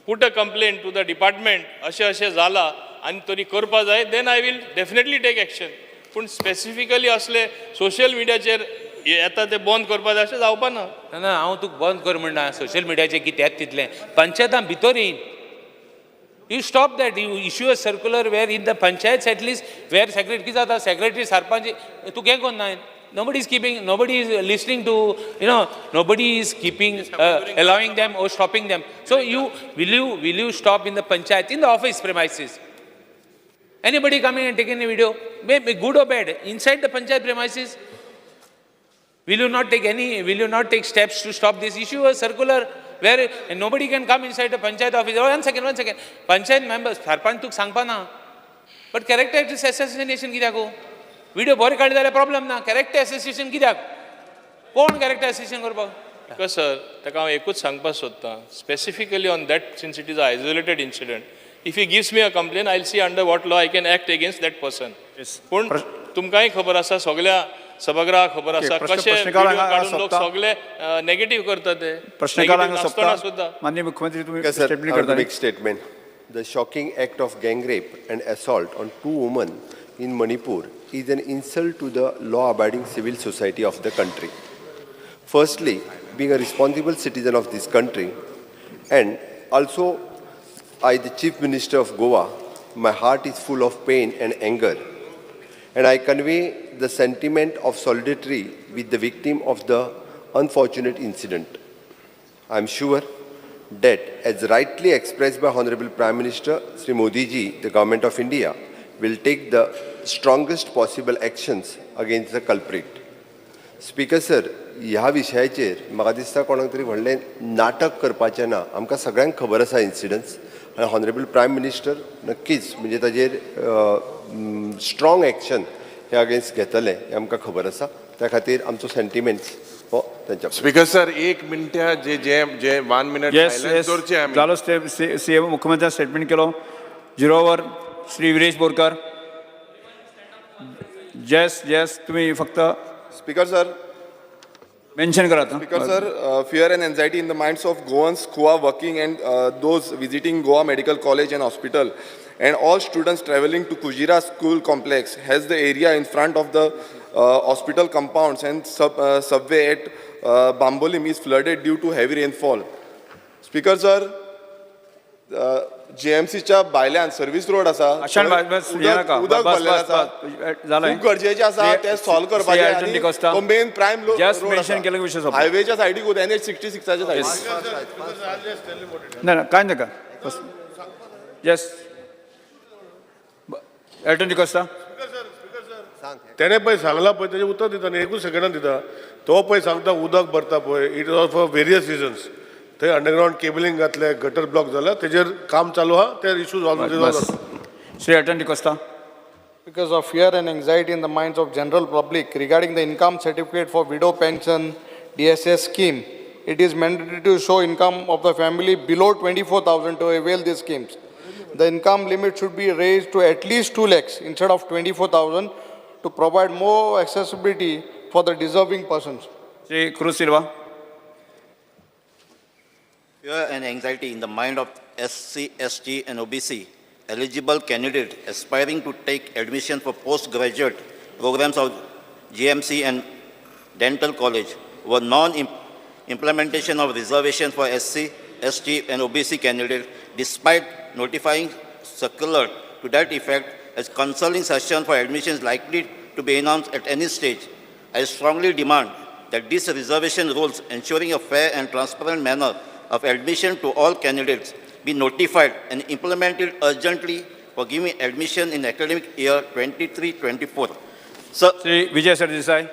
put a complaint to the department, अशें जाला आनी तरी करपा जाय, then I will definitely take action. पूण specifically असले social मिडियाचेर येता ते बंद करपा जाय अशें जावपा ना. ना हांव तुका बंद कर म्हणना सोशल मिडियाचेर कित्याक तितलें पंचायतां भितर येयन. You stop that. You issue a circular where in the panchayats at least where secretary कितें जाता secretary sarpanch तूं हें कोन्ना. Nobody is keeping, nobody is listening to, nobody is keeping, allowing them or stopping them. So will you stop in the panchayat, in the office premises? Anybody coming and taking a video, maybe good or bad, inside the panchayat premises, will you not take steps to stop this issue? A circular where nobody can come inside the panchayat office. Oh, one second. Panchayat members, sarpanch tuk sangpa na. But character assassination कित्याक गो? Video बरे काडले जाल्यार problem ना. Character association कित्याक? कोण character association करपाक? Because sir ताका हांव एकूच सांगपाक सोदतां specifically on that since it is a isolated incident. If he gives me a complain I will see under what law I can act against that person. पूण तुमकांय खबर आसा, सगळ्या सभागृहाक खबर आसा कशे काडून लोक सगळे नेगेटिव्ह करता ते. नासतना सुद्धा माननीय मुख्यमंत्री तुम्ही Sir, statement I want to करता. make statement. The shocking act of gang rape and assault on 2 women in Manipur is an insult to the law-abiding civil society of the country. Firstly, being a responsible citizen of this country, and also I, the Chief Minister of Goa, my heart is full of pain and anger, and I convey the sentiment of solidarity with the victim of the unfortunate incident. I am sure that, as rightly expressed by Honorable Prime Minister Sri Modi ji, the Government of India will take the strongest possible actions against the culprit. Speaker sir, ह्या विशयाचेर म्हाका दिसता कोणाक तरी व्हडलें नाटक करपाचें ना. आमकां सगळ्यांक खबर आसा इन्सिडन्स, आनी हॉनरेबल प्रायम मिनिस्टर नक्कीच म्हणजे ताजेर स्ट्रॉंग एक्शन हे अगेन्स्ट घेतले हें आमकां खबर आसा. त्या खातीर आमचो सेंटिमेंट्स हो तांच्या. स्पीकर सर, 1 मिनट जे 1 मिनट सायलेंस दवरचें आमी. जालो सीएम मुख्यमंत्र्यान स्टेटमेंट केलो. 0 ओवर श्री विरेश बोरकार. येस तुम्ही फक्त स्पीकर सर, मेन्शन करा. Because sir, fear and anxiety in the minds of Goans who are working and those visiting Goa Medical College and Hospital and all students traveling to Kujira School Complex has the area in front of the hospital compounds and subway at Bambolim is flooded due to heavy rainfall. Speaker sir, JMCच्या भायल्यान service road आसा, उदक भरलें आसा, खूब गरजेचें आसा तें solve करपाचें आनी तो मेन प्रायम रोड आसा हायवेच्या सायडीक NH-66 च्या सायडीक. ना कांय नाका. येस एल्टन डिकोस्टा. तेणे पळय सांगला पळय तेजें उतर दिता न्ही, एकूच सेकंडान दिता. तो पळय सांगता उदक भरता पळय, it is for various reasons. थंय अंडरग्राउंड केबलिंग घातले, गटर ब्लॉक जाला, तेजेर काम चालू आहा, ते issues already. Shri Elton D'Costa. Because of fear and anxiety in the minds of general public regarding the income certificate for widow pension DSS scheme, it is mandatory to show income of the family below 24,000 to avail these schemes. The income limit should be raised to at least 2 lakhs instead of 24,000 to provide more accessibility for the deserving persons. Shri cruise Silva. Fear and anxiety in the mind of SC, ST and OBC eligible candidates aspiring to take admission for postgraduate programs of GMC and dental college were non-implementation of reservation for SC, ST and OBC candidates despite notifying circular to that effect as counseling session for admission is likely to be announced at any stage. I strongly demand that these reservation rules ensuring a fair and transparent manner of admission to all candidates be notified and implemented urgently for giving admission in academic year 23-24. Sir, Shri Vijay Sardesai.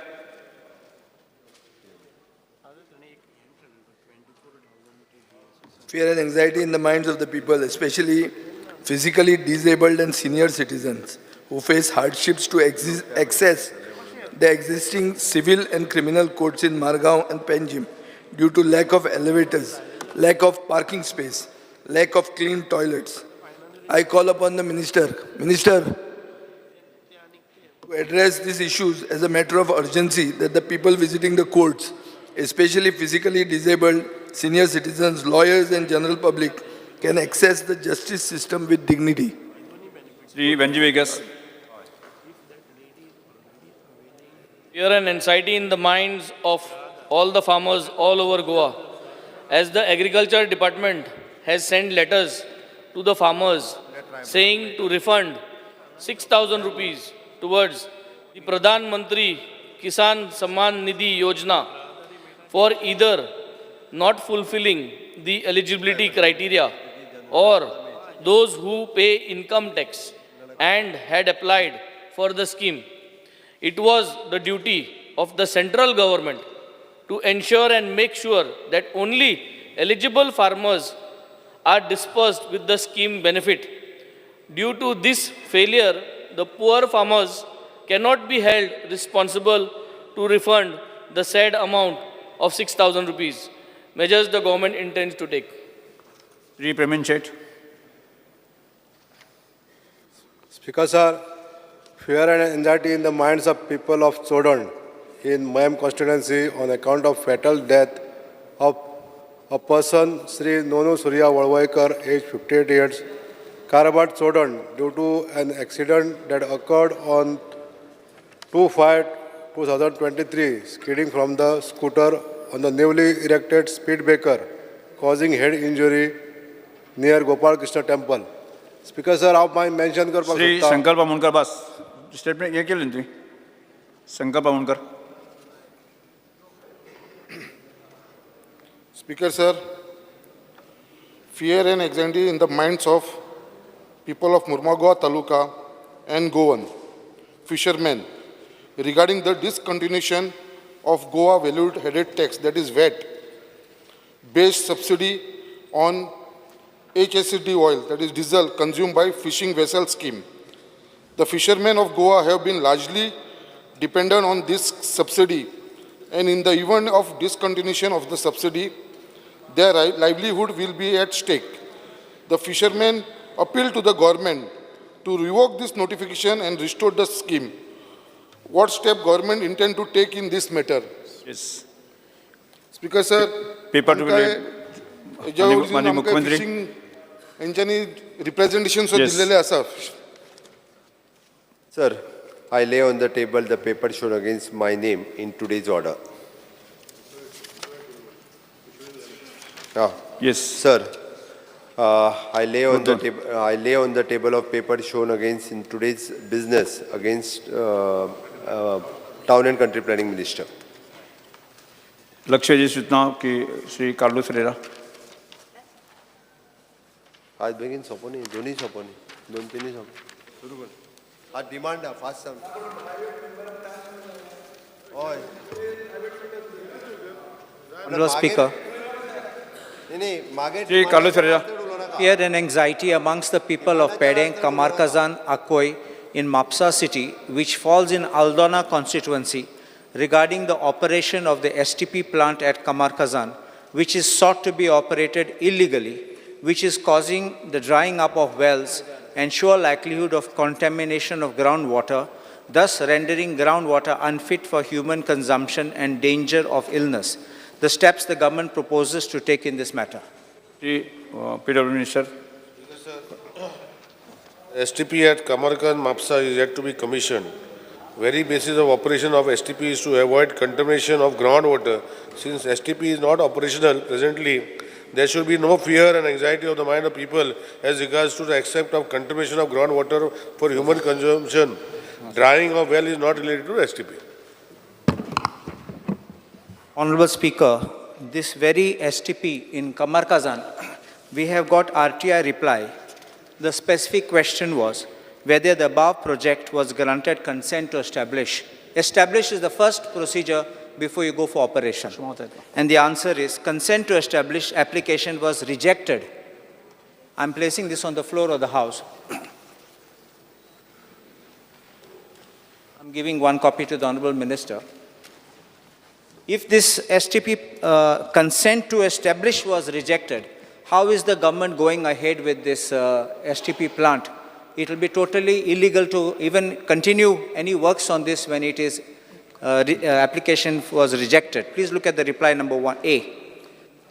fear and anxiety in the minds of the people, especially physically disabled and senior citizens who face hardships to access the existing civil and criminal courts in Margao and Panjim due to lack of elevators, lack of parking space, lack of clean toilets. I call upon the Minister to address these issues as a matter of urgency that the people visiting the courts, especially physically disabled, senior citizens, lawyers and general public can access the justice system with dignity. Sri Venji Vegas. Fear and anxiety in the minds of all the farmers all over Goa, as the Agriculture Department has sent letters to the farmers saying to refund 6,000 rupees towards the Pradhan Mantri Kisan Samman Nidhi Yojana for either not fulfilling the eligibility criteria or those who pay income tax and had applied for the scheme. It was the duty of the central government to ensure and make sure that only eligible farmers are dispersed with the scheme benefit. Due to this failure, the poor farmers cannot be held responsible to refund the said amount of 6,000 rupees. Measures the government intends to take. Sri Pramin Chet. Speaker sir, fear and anxiety in the minds of people of Chodon in Mayam constituency on account of fatal death of a person, Sri Nonu Surya Valvaikar, age 58 years, Karabat Chodon, due to an accident that occurred on 2/5/2023, skidding from the scooter on the newly erected speed breaker, causing head injury near Gopal Krishna temple. Speaker sir, आप माय mention कर Sri Shankar Pamunkar bas. Statement ये क्या लेंगे? Shankar Pamunkar. Speaker sir, fear and anxiety in the minds of people of Murmagaon Taluka and Goan fishermen regarding the discontinuation of Goa valued headed tax, that is VAT, based subsidy on HSD oil, that is diesel, consumed by fishing vessel scheme. The fishermen of Goa have been largely dependent on this subsidy, and in the event of discontinuation of the subsidy, their livelihood will be at stake. The fishermen appeal to the government to revoke this notification and restore the scheme. What step government intend to take in this matter? Yes. Speaker sir, Paper to be Mani Mukhyamantri. fishing यांच्यानी representation so Yes. दिलेले असा. Sir, I lay on the table the paper shown against my name in today's order. Yes. Sir, I lay on the table of paper shown against in today's business against Town and Country Planning Minister. लक्ष्य जी सूचना की Shri Carlos Ferreira. आज बेगीन सोपोनी, दोन्ही सोपोनी, दोन तिन्ही सोपोनी. आज demand आहे, फास्ट सांग. होय. Honorable Speaker, Shri Carlos Ferreira. fear and anxiety amongst the people of Pedeng, Kamarkazan, Akoi in Mapsa city, which falls in Aldona constituency, regarding the operation of the STP plant at Kamarkazan, which is sought to be operated illegally, which is causing the drying up of wells and sure likelihood of contamination of groundwater, thus rendering groundwater unfit for human consumption and danger of illness. The steps the government proposes to take in this matter. Shri PW Minister. STP at Kamarkan Mapsa is yet to be commissioned. Very basis of operation of STP is to avoid contamination of groundwater. Since STP is not operational presently, there should be no fear and anxiety of the mind of people as regards to the accept of contamination of groundwater for human consumption. Drying of well is not related to STP. Honorable Speaker, this very STP in Kamarkazan, we have got RTI reply. The specific question was whether the above project was granted consent to establish. Establish is the first procedure before you go for operation? And the answer is consent to establish application was rejected. I'm placing this on the floor of the House. I'm giving one copy to the Honorable Minister. If this STP consent to establish was rejected, how is the government going ahead with this STP plant? It will be totally illegal to even continue any works on this when it is application was rejected. Please look at the reply number 1A.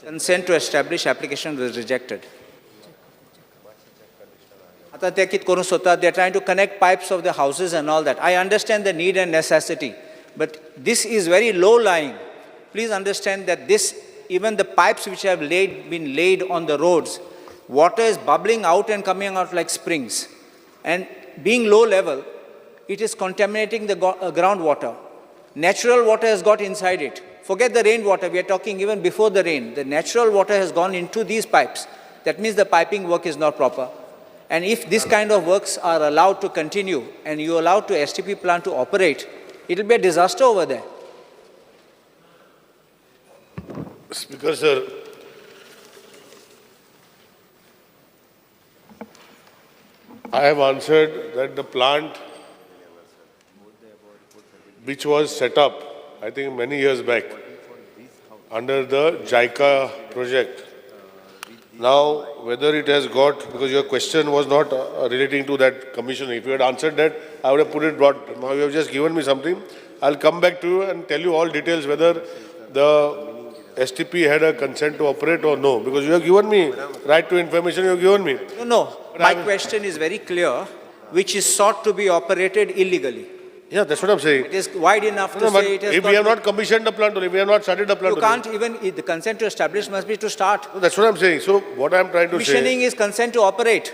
Consent to establish application was rejected. They are trying to connect pipes of the houses and all that. I understand the need and necessity, but this is very low lying. Please understand that this, even the pipes which have been laid on the roads, water is bubbling out and coming out like springs. And being low level, it is contaminating the groundwater. Natural water has got inside it. Forget the rainwater, we are talking even before the rain. The natural water has gone into these pipes. That means the piping work is not proper. And if this kind of works are allowed to continue and you allow to STP plant to operate, it will be a disaster over there. Speaker, sir, I have answered that the plant which was set up, I think many years back, under the JICA project. Now, whether it has got, because your question was not relating to that commission. If you had answered that, I would have put it broad. Now you have just given me something. I'll come back to you and tell you all details whether the STP had a consent to operate or no. Because you have given me right to information, you have given me. No. My question is very clear, which is sought to be operated illegally. Yeah, that's what I'm saying. It is wide enough to say it has if we have not commissioned the plant, if we have not started the plant, you can't even, the consent to establish must be to start. No, that's what I'm saying. So what I'm trying to say. Commissioning is consent to operate.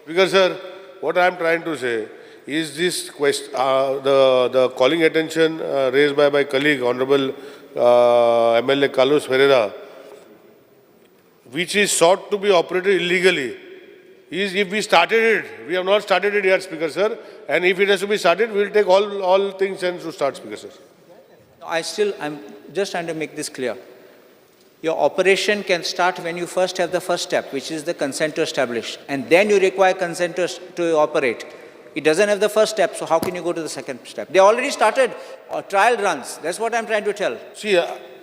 Because, sir, what I'm trying to say is this question, the calling attention raised by my colleague, Honorable MLA Carlos Ferreira, which is sought to be operated illegally, is if we started it. We have not started it yet, Speaker, sir. And if it has to be started, we will take all things and to start, Speaker, sir. I'm just trying to make this clear. Your operation can start when you first have the first step, which is the consent to establish. And then you require consent to operate. It doesn't have the first step, so how can you go to the second step? They already started trial runs. That's what I'm trying to tell. See,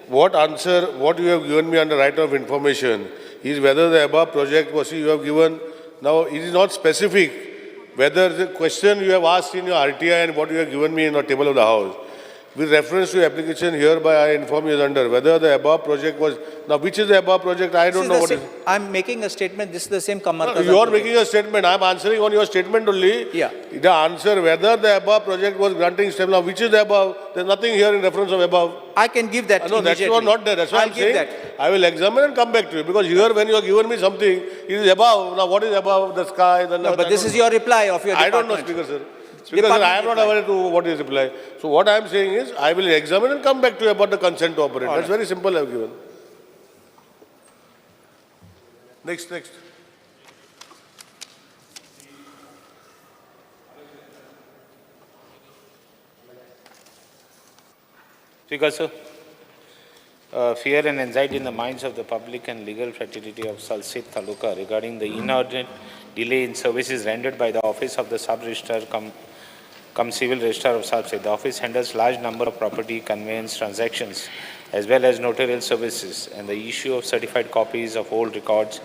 what you have given me under right of information is whether the above project was, you have given, now it is not specific. Whether the question you have asked in your RTI and what you have given me in the table of the House, with reference to application hereby I inform you under whether the above project was, now which is the above project, I don't know what is. I'm making a statement, this is the same Kamarkazan. No, you are making a statement, I am answering on your statement only. Yeah. The answer whether the above project was granting step, now which is the above, there is nothing here in reference of above. I can give that No, that's not there, that's what I'm saying. That. I will examine and come back to you, because here when you have given me something, it is above, now what is above, the sky, the... No, but this is your reply of your department. I don't know, Speaker, sir. Speaker, sir, I am not aware to what is reply. So what I am saying is, I will examine and come back to you about the consent to operate. That's very simple I have given. Next. Speaker, sir, fear and anxiety in the minds of the public and legal fraternity of Salsit Taluka regarding the inordinate delay in services rendered by the Office of the Sub-Registrar come Civil Registrar of Salsit. The office handles large number of property conveyance transactions as well as notarial services and the issue of certified copies of old records,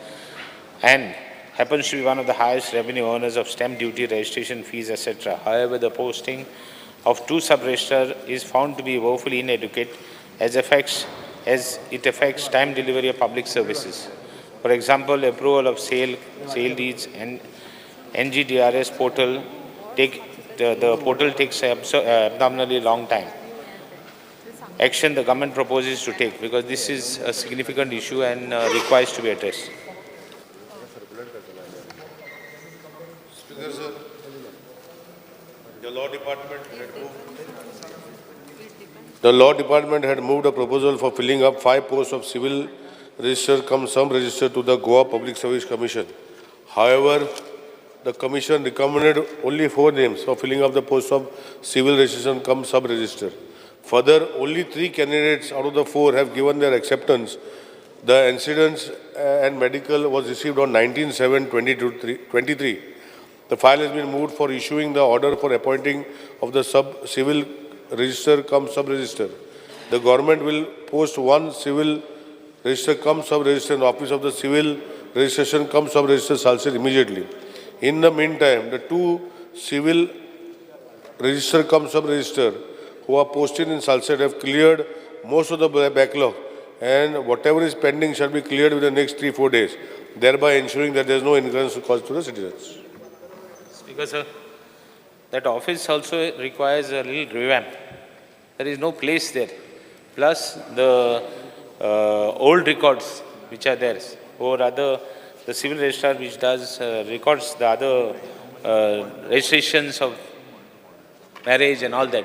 and happens to be one of the highest revenue earners of stamp duty, registration fees, etc. However, the posting of 2 sub-registrars is found to be woefully inadequate as it affects time delivery of public services. For example, approval of sale deeds and NGDRS portal the portal takes abnormally long time. Action the government proposes to take, because this is a significant issue and requires to be addressed. Speaker, sir, the law department had moved a proposal for filling up 5 posts of civil register cum sub register to the Goa Public Service Commission. However, the commission recommended only 4 names for filling up the post of civil registration cum sub register. Further, only 3 candidates out of the 4 have given their acceptance. The incidents and medical was received on 19/7/2023. The file has been moved for issuing the order for appointing of the civil register cum sub-register. The government will post 1 civil register cum sub-register in the office of the civil registration cum sub-register Salsett immediately. In the meantime, the 2 civil register cum sub-register who are posted in Salsett have cleared most of the backlog, and whatever is pending shall be cleared within the next 3-4 days, thereby ensuring that there is no inconvenience caused to the citizens. Speaker, sir, that office also requires a little revamp. There is no place there. Plus the old records which are there, or rather the civil registrar which does records the other registrations of marriage and all that.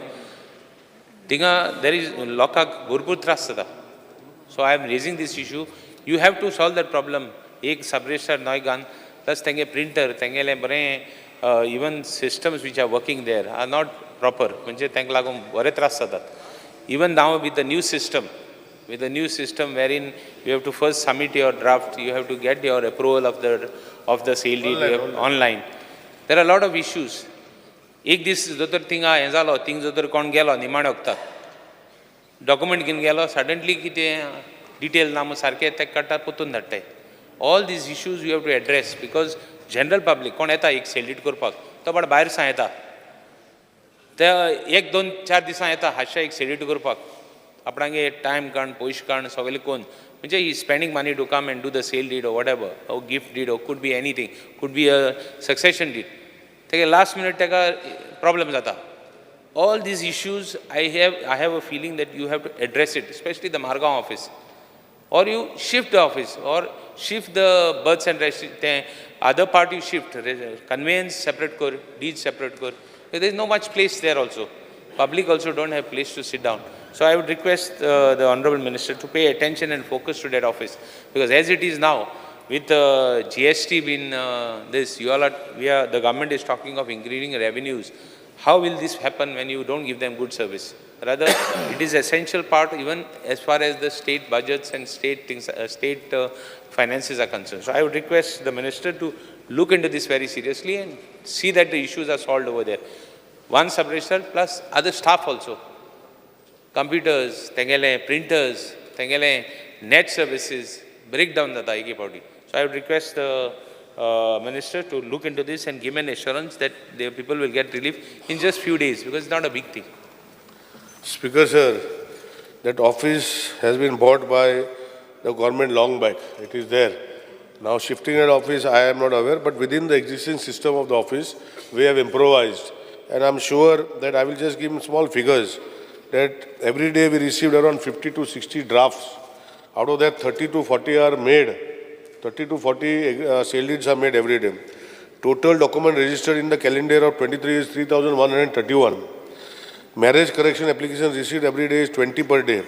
Tinga, there is lokak bhurpur tras jata. So I am raising this issue. You have to solve that problem. Ek sub-registrar noy gan, plus tenge printer, tengele bare even systems which are working there are not proper. Manje teng lagum bare tras jata. Even now with the new system wherein you have to first submit your draft, you have to get your approval of the sale deed online. There are a lot of issues. एक दीस जो तर थिंगा हें जालो, thing जो तर कोण गेलो निमाणे वखताक डॉक्युमेंट घेवन गेलो, सडनली कितें डिटेल नाम सारके ते काडटा पोतून धाडटाय. All these issues you have to address because general public कोण येता एक सेल डीड करपाक तो बाबा भायर सां येता, ते 1-2-4 दिसां येता हातशा एक सेल डीड करपाक, आपणागे टायम काण पयशे काण सगळें कोन्न, म्हणजे he spending money to come and do the sale deed or whatever, or gift deed, or could be anything, could be a succession deed. तेगे लास्ट मिनट तेका प्रॉब्लम जाता. All these issues, I have a feeling that you have to address it, especially the Margaon office, or you shift the office, or shift the births and registration. Other part you shift, conveyance separate kor, deed separate kor. There is no much place there also. Public also don't have place to sit down. So I would request the Honorable Minister to pay attention and focus to that office, because as it is now, with GST being the government is talking of increasing revenues. How will this happen when you don't give them good service? Rather, it is essential part even as far as the state budgets and state finances are concerned. So I would request the Minister to look into this very seriously and see that the issues are solved over there. One sub-registrar plus other staff also. Computers, tengele printers, tengele net services, break down the daigi body. So I would request the Minister to look into this and give an assurance that the people will get relief in just few days, because it's not a big thing. Speaker, sir, that office has been bought by the government long back. It is there. Now shifting that office, I am not aware, but within the existing system of the office, we have improvised. And I'm sure that I will just give small figures, that every day we received around 50 to 60 drafts. Out of that, 30 to 40 are made. 30 to 40 sale deeds are made every day. Total document registered in the calendar year of 23 is 3,131. Marriage correction applications received every day is 20 per day.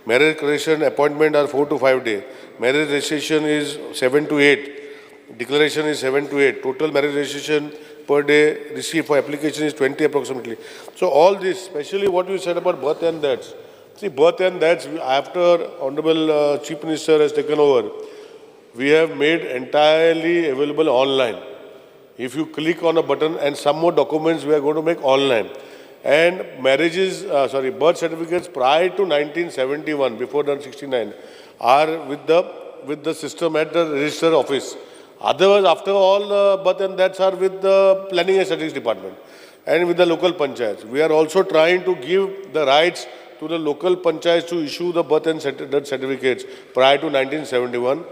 Marriage correction appointment are 4 to 5 days. Marriage registration is 7 to 8. Declaration is 7 to 8. Total marriage registration per day received for application is 20 approximately. So all this, especially what you said about birth and deaths. See, birth and deaths, after Honorable Chief Minister has taken over, we have made entirely available online. If you click on a button, and some more documents we are going to make online. And marriages, birth certificates prior to 1971, before 1969, are with the system at the register office. Otherwise, after all, birth and deaths are with the Planning and Statistics Department and with the local panchayats. We are also trying to give the rights to the local panchayats to issue the birth and death certificates prior to 1971,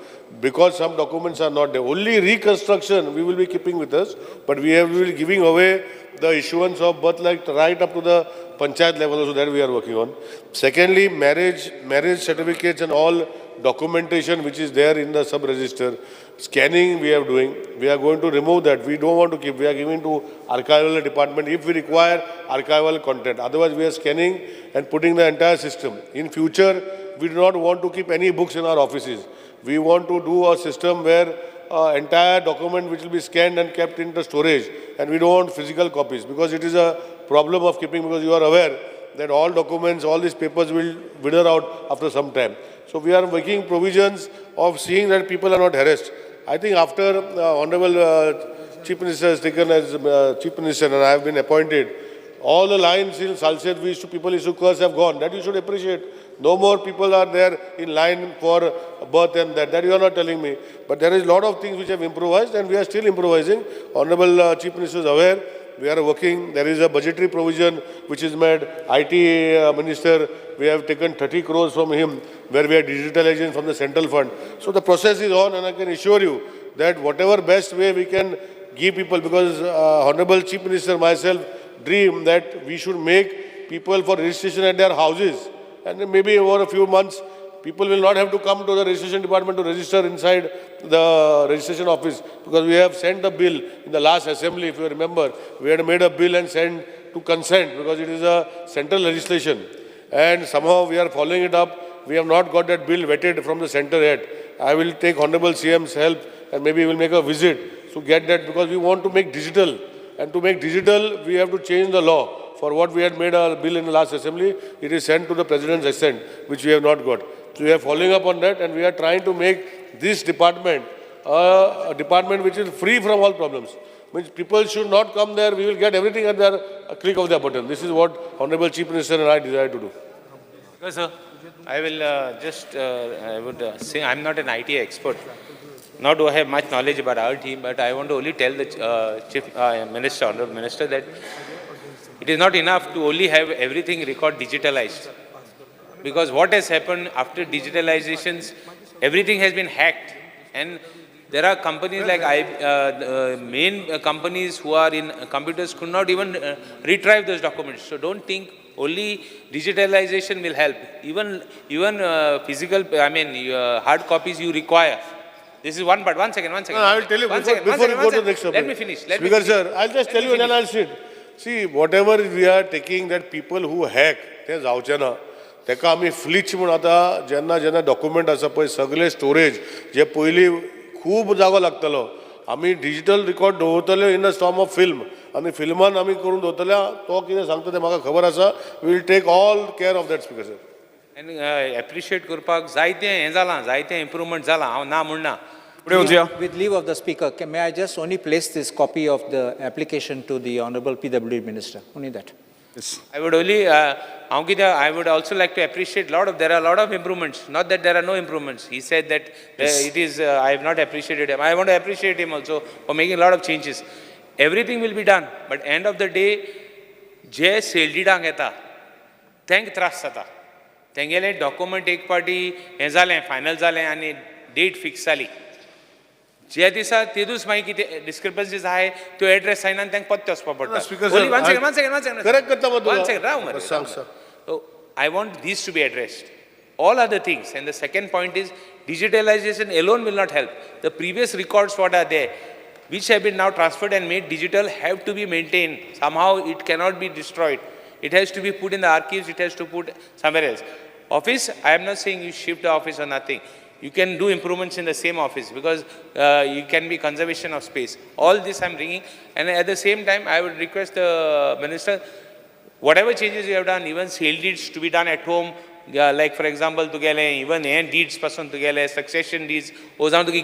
because some documents are not there. Only reconstruction we will be keeping with us, but we will be giving away the issuance of birth right up to the panchayat level, so that we are working on. Secondly, marriage certificates and all documentation which is there in the sub-register, scanning we are doing. We are going to remove that. We don't want to keep. We are giving to archival department if we require archival content. Otherwise, we are scanning and putting the entire system. In future, we do not want to keep any books in our offices. We want to do a system where entire document which will be scanned and kept in the storage, and we don't want physical copies, because it is a problem of keeping, because you are aware that all documents, all these papers will wither out after some time. So we are making provisions of seeing that people are not harassed. I think after Honorable Chief Minister has taken as Chief Minister and I have been appointed, all the lines in Salsett people used to curse have gone. That you should appreciate. No more people are there in line for birth and that. That you are not telling me. But there is a lot of things which have improvised and we are still improvising. Honorable Chief Minister is aware. We are working. There is a budgetary provision which is made. IT Minister, we have taken 30 crores from him where we are digitalizing from the central fund. So the process is on and I can assure you that whatever best way we can give people, because Honorable Chief Minister, myself, dream that we should make people for registration at their houses. And then maybe over a few months, people will not have to come to the registration department to register inside the registration office. Because we have sent a bill in the last assembly, if you remember, we had made a bill and sent to consent because it is a central legislation. And somehow we are following it up. We have not got that bill vetted from the center yet. I will take Honorable CM's help and maybe we will make a visit to get that, because we want to make digital. And to make digital, we have to change the law. For what we had made a bill in the last assembly, it is sent to the President's assent, which we have not got. So we are following up on that and we are trying to make this department a department which is free from all problems. Means people should not come there, we will get everything at their click of their button. This is what Honorable Chief Minister and I desire to do. Because, I will I would say I'm not an IT expert. Nor do I have much knowledge about our team, but I want to only tell the Chief Minister, Honorable Minister, that it is not enough to only have everything record digitalized. Because what has happened after digitalizations, everything has been hacked. And there are companies like main companies who are in computers could not even retrieve those documents. So don't think only digitalization will help. Even physical, hard copies you require. This is one part. One second. No, I will tell you before you go to the next topic. Let me finish. Speaker sir, I'll just tell you and then I'll sit. See, whatever we are taking, that people who hack, they जावचे ना. तेका आमी फ्लिच म्हणून आता जेन्ना document आसा पळय सगळे स्टोरेज जे पयली खूब जागो लागतलो आमी डिजिटल रिकॉर्ड दवरतले in the form of film आनी फिल्मान आमी करून दवरतले तो कितें सांगता तें म्हाका खबर आसा we will take all care of that speaker sir. And appreciate करपाक जायतें हें जालां, जायतें improvement जालां, हांव ना म्हणना. With leave of the speaker, may I just only place this copy of the application to the Honorable PWD Minister? Only that. Yes. I would only, I would also like to appreciate there are a lot of improvements. Not that there are no improvements. He said that it is, I have not appreciated him. I want to appreciate him also for making a lot of changes. Everything will be done, but end of the day, जे सेल्डीडांक येता, तांकां त्रास जाता. तेंगेलें document एक पाटी हें जालें, final जालें आनी डेट फिक्स जाली. जे दिसा तेदूच मागीर कितें डिस्क्रिपन्सीज आहाय त्यो एड्रेस जायना आनी तांकां पत्ते वचपा पडटा. One second, राव मरे. So I want these to be addressed. All other things. And the second point is digitalization alone will not help. The previous records what are there, which have been now transferred and made digital, have to be maintained. Somehow it cannot be destroyed. It has to be put in the archives, it has to put somewhere else. Office, I am not saying you shift the office or nothing. You can do improvements in the same office because you can be conservation of space. All this I am bringing. And at the same time, I would request the Minister, whatever changes you have done, even sale deeds to be done at home, like for example, even deeds person succession deeds,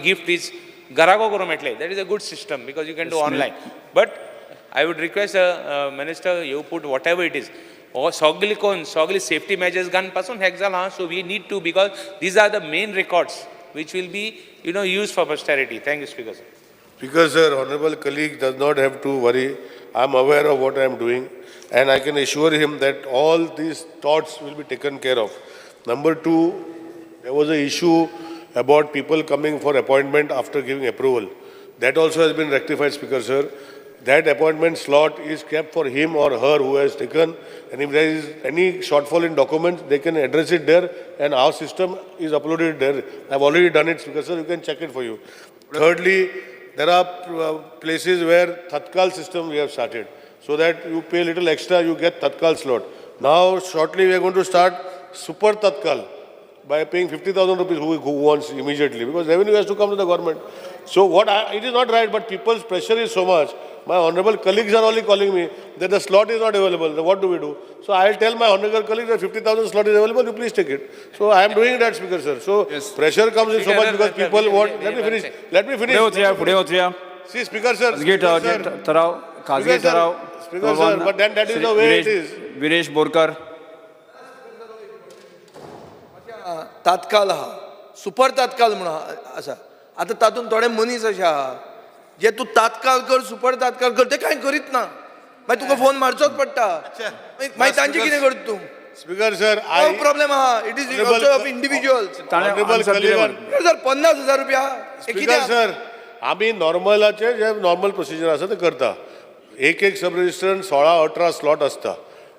gift deeds, that is a good system because you can do online. But I would request the Minister, you put whatever it is. Or sogli safety measures gun person hexal, so we need to, because these are the main records which will be used for posterity. Thank you, Speaker. Speaker sir, honorable colleague does not have to worry. I am aware of what I am doing and I can assure him that all these thoughts will be taken care of. Number two, there was an issue about people coming for appointment after giving approval. That also has been rectified, Speaker sir. That appointment slot is kept for him or her who has taken, and if there is any shortfall in documents, they can address it there and our system is uploaded there. I have already done it, Speaker sir, you can check it for you. Thirdly, there are places where Tatkal system we have started, so that you pay a little extra, you get Tatkal slot. Now, shortly we are going to start Super Tatkal. by paying 50,000 rupees who wants immediately, because revenue has to come to the government. So it is not right, but people's pressure is so much. My honorable colleagues are only calling me that the slot is not available. Then what do we do? So I'll tell my honorable colleagues that 50,000 slot is available, you please take it. So I am doing that, Speaker, sir. So pressure comes in so much because people want. Let me finish. Let me finish. पुढे होत्या See, Speaker, sir. ठराव खाजगी ठराव Speaker, sir, but then that is the way it is. Viresh Borkar तात्काळ आहा super तात्काळ म्हणून आसा आतां तातूंत थोडे मनीस अशे आहा जे तूं तात्काळ कर सुपर तात्काळ कर ते कांय करीत ना मागीर तुका फोन मारचोच पडटा मागीर तांचे कितें करता तूं Speaker, sir, नो प्रॉब्लेम आहा it is also of individuals sir 50,000 रुपया Speaker, sir, आम्ही नॉर्मलाचे जे नॉर्मल प्रोसिजर आसा ते करता एक सब रजिस्ट्रंट 16-18 स्लॉट असता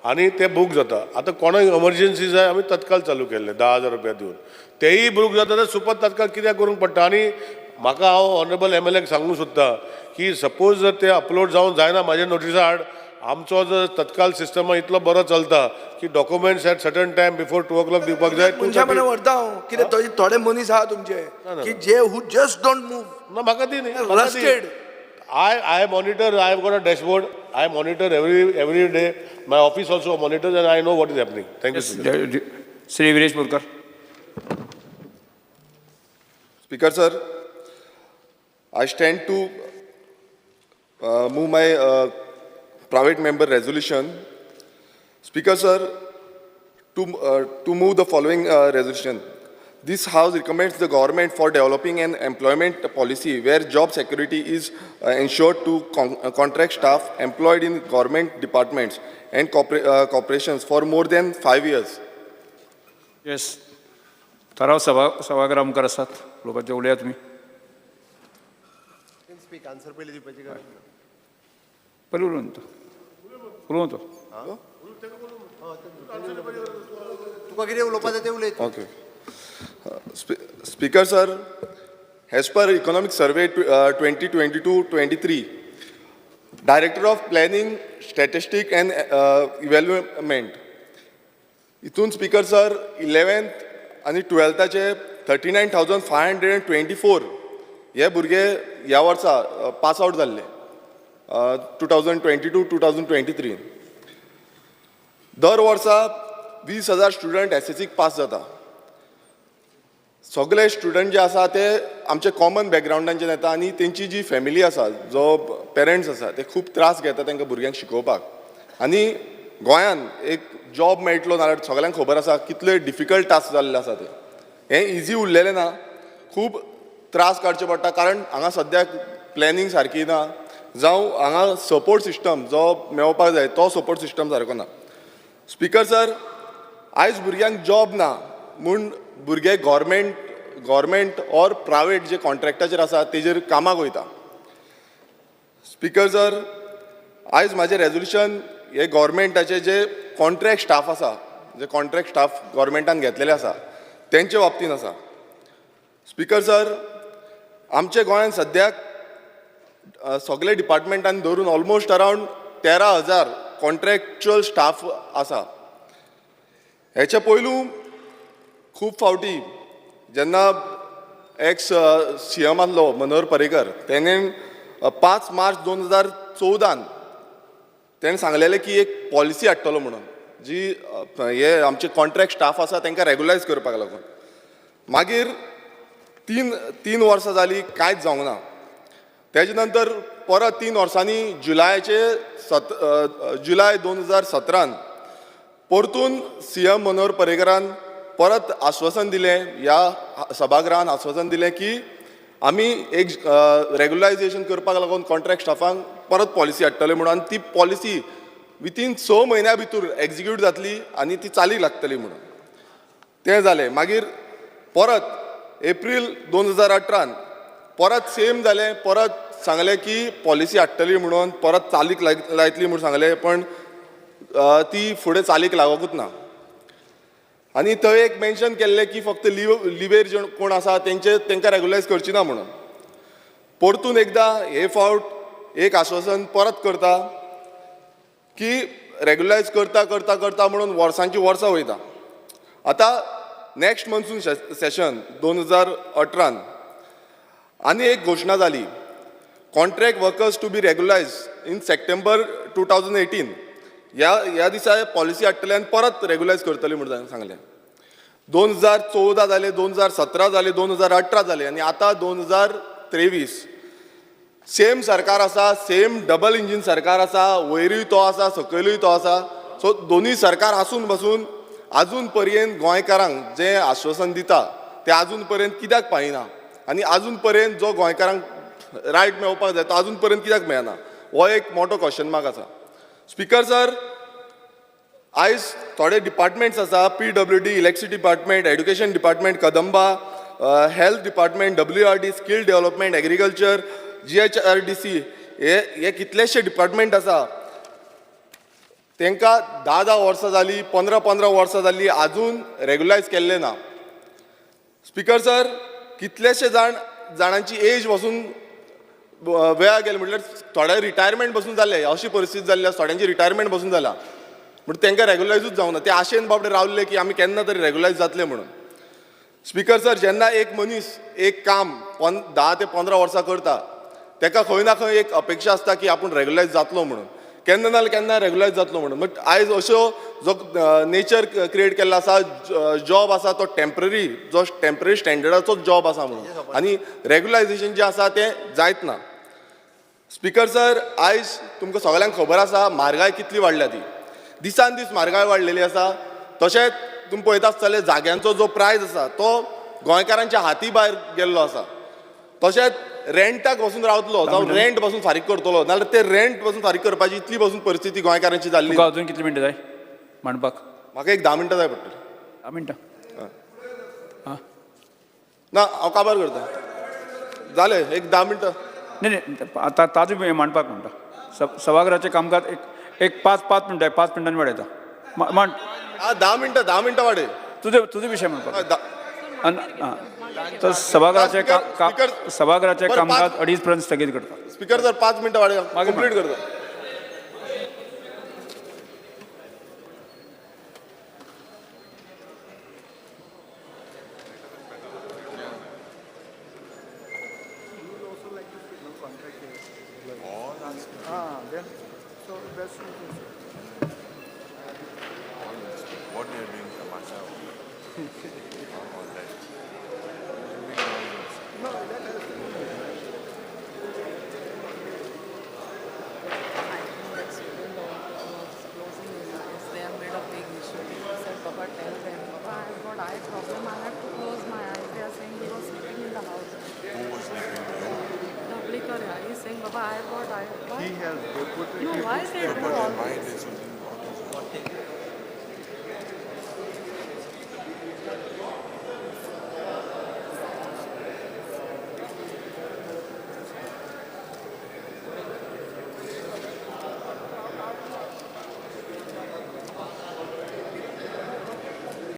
आणि ते बूक जाता आता कोणाक इमर्जन्सी जाय आमी तत्काल चालू केल्ले 10,000 रुपया दिवन तेही बूक जाता तर सुपर तत्काल कित्याक करूंक पडटा आणि म्हाका हांव ऑनरेबल MLA सांगूंक सोदता की सपोज जर ते अपलोड जावन जायना म्हाजे नोटीसा आड आमचो जर तत्काल सिस्टम इतलो बरो चलता की documents at certain time before 2 o'clock दिवपाक जाय तुमच्या मना व्हरता हांव कितें थोडे मनीस आहा तुमचे की जे हू जस्ट डोंट मूव ना म्हाका दी rusted I monitor, I have got a dashboard, I monitor every day. My office also monitors and I know what is happening. Thank you, Speaker. Shri Viresh Borkar Speaker, sir, I stand to move my private member resolution. Speaker, sir, to move the following resolution. This House recommends the government for developing an employment policy where job security is ensured to contract staff employed in government departments and corporations for more than 5 years. Yes ठराव सभागृह आमकां आसात लोकांचे उलया तुमी पयलीं उलोवन तो तुका कितें उलोवपा जाय तें उलय Okay. Speaker, sir, as per Economic Survey 2022-23, Director of Planning, Statistics and Evaluation, इथून Speaker, sir, 11th आणि 12th 39,524 हे भुरगे ह्या वर्सा पास आउट जाल्ले 2022-2023. दर वर्सा 20,000 स्टुडंट SSCक पास जाता. सगळे स्टुडंट जे आसा ते आमचे कॉमन बॅकग्रावंडांच्यान येता आनी तेंची जी फॅमिली आसा जो पेरंट्स आसा ते खूब त्रास घेता तांकां भुरग्यांक शिकोवपाक आनी गोंयान एक जॉब मेळटलो नाल्यार सगळ्यांक खबर आसा कितले डिफिकल्ट टास्क जाल्ले आसा ते हें इजी उरलेलें ना खूब त्रास काडचे पडटा कारण हांगा सद्याक प्लॅनिंग सारकी ना जावं हांगा सपोर्ट सिस्टम जो मेळपाक जाय तो सपोर्ट सिस्टम सारको ना. स्पिकर, सर, आयज भुरग्यांक जॉब ना म्हूण भुरगे गव्हर्मेंट ऑर प्रायवेट जे कॉन्ट्रॅक्टाचेर आसा तेजेर कामाक वयता. स्पिकर, सर, आयज म्हाजें रेजोल्युशन हे गव्हर्मेंटाचे जे कॉन्ट्रॅक्ट स्टाफ आसा जे कॉन्ट्रॅक्ट स्टाफ गव्हर्मेंटान घेतलेले आसा तेंचे बाबतींत आसा. स्पिकर, सर, आमच्या गोंयांत सद्याक सगळे डिपार्टमेंटान धरून ऑलमोस्ट अरावंड 13,000 कॉन्ट्रॅक्च्युअल स्टाफ आसा. हेच्या पयलू खूब फावटी जेन्ना एक्स CM आसलो मनोहर पर्रीकर तेणें 5 मार्च 2014 तेणें सांगलेलें की एक पॉलिसी हाडटलो म्हणून जी हे आमचे कॉन्ट्रॅक्ट स्टाफ आसा तांकां रेगुलायज करपाक लागून. मागीर तीन वर्सां जालीं कांयच जावंक ना. तेजे नंतर परत 3 वर्सांनी जुलाय 2017 परतून CM मनोहर पर्रीकरान परत आश्वासन दिलें ह्या सभागृहान आश्वासन दिलें की आमी एक रेगुलायजेशन करपाक लागून कॉन्ट्रॅक्ट स्टाफांक परत पॉलिसी हाडटले म्हणून आनी ती पॉलिसी विथीन 6 म्हयन्या भितर एक्झिक्यूट जातली आनी ती चालीक लागतली म्हणून तें जालें. मागीर परत एप्रील 2018 परत सेम जालें. परत सांगलें की पॉलिसी हाडटली म्हणून परत चालीक लायतली म्हणून सांगलें पण ती फुडें चालीक लागोकूच ना. आनी थंय एक मेन्शन केल्लें की फक्त लिवेर जे कोण आसा तांकां रेगुलायज करची ना म्हणून. परतून एकदां हे फावट एक आश्वासन परत करता की रेगुलायज करता म्हणून वर्सांची वर्सां वयता. आतां नेक्स्ट मन्सून सेशन 2018 आनी एक घोशणा जाली, contract workers to be regularise in September 2018. ह्या दिसा पॉलिसी हाडटले आनी परत रेग्युलायज करतले म्हणून सांगलें. 2014 जाले, 2017 जाले, 2018 जाले आनी आतां 2023. सेम सरकार आसा, सेम डबल इंजीन सरकार आसा, वयरूय तो आसा, सकयलूय तो आसा. सो दोनूय सरकार आसून बसून आजून पर्यंत गोंयकारांक जें आश्वासन दिता तें आजून पर्यंत कित्याक पाळिना आनी आजून पर्यंत जो गोंयकारांक रायट मेळपाक जाय तो आजून पर्यंत कित्याक मेळना, हो एक मोठो क्वेश्चन मार्क आसा. स्पिकर सर, आयज थोडे डिपार्टमेंट्स आसा, PWD, electricity department, education department, Kadamba, health department, WRD, skill development, agriculture, GHRDC, हे कितलेशे डिपार्टमेंट आसा, तांकां 10 वर्सां जालीं, 15 वर्सां जालीं, आजून रेग्युलायज केल्ले ना. स्पिकर सर, कितलेशे जाणांची एज पासून वेळा गेले, म्हटल्यार थोडे रिटायरमेंट पासून जाले, अशी परिस्थिती जाल्ली आसा, थोड्यांची रिटायरमेंट पासून जाला, म्हणून तांकां रेग्युलायजूच जावना. ते आशेन बाबडे रावल्ले की आमी केन्ना तरी रेग्युलायज जातले म्हणून. स्पिकर सर, जेन्ना एक मनीस एक काम 10 ते 15 वर्सां करता, ताका खंय ना खंय एक अपेक्षा आसता की आपूण रेग्युलायज जातलो म्हणून, केन्ना ना केन्ना रेग्युलायज जातलो म्हणून. बट आयज अश्यो जो नेचर क्रिएट केल्लो आसा, जॉब आसा तो टेम्पररी स्टँडर्डाचोच जॉब आसा म्हणून, आनी रेग्युलायझेशन जें आसा तें जायत ना. स्पिकर सर, आयज तुमकां सगळ्यांक खबर आसा म्हारगाय कितली वाडल्या ती. दिसान दीस म्हारगाय वाडलेली आसा. तशेंच तुमी पळयता आसतले जाग्यांचो जो प्रायस आसा तो गोंयकारांच्या हाती भायर गेल्लो आसा. तशेंच रेंटाक वचून रावतलो जावं रेंट पासून फारीक करतलो, नाल्यार ते रेंट पासून फारीक करपाची इतली पासून परिस्थिती गोंयकारांची जाल्ली. तुका अजून कितली मिनटां जाय मांडपाक? म्हाका एक 10 मिनटां जाय पडटली. 10 मिनटां? ना, हांव काबार करता. जालें, एक 10 मिनटां. नाही आता ताजो मांडपाक म्हणटा. सभागृहाचें कामकाज एक 5 मिनटां 5 मिनटांनी वाडयता. मांड. 10 मिनटां वाडय. तुझे विशय म्हणपाक. तर सभागृहाचे कामकाज 2:30 पर्यंत स्थगित करता. स्पिकर सर, 5 मिनटां वाडय, कंप्लीट करता. He's saying, Baba, I thought I. Why? No, why they do all this?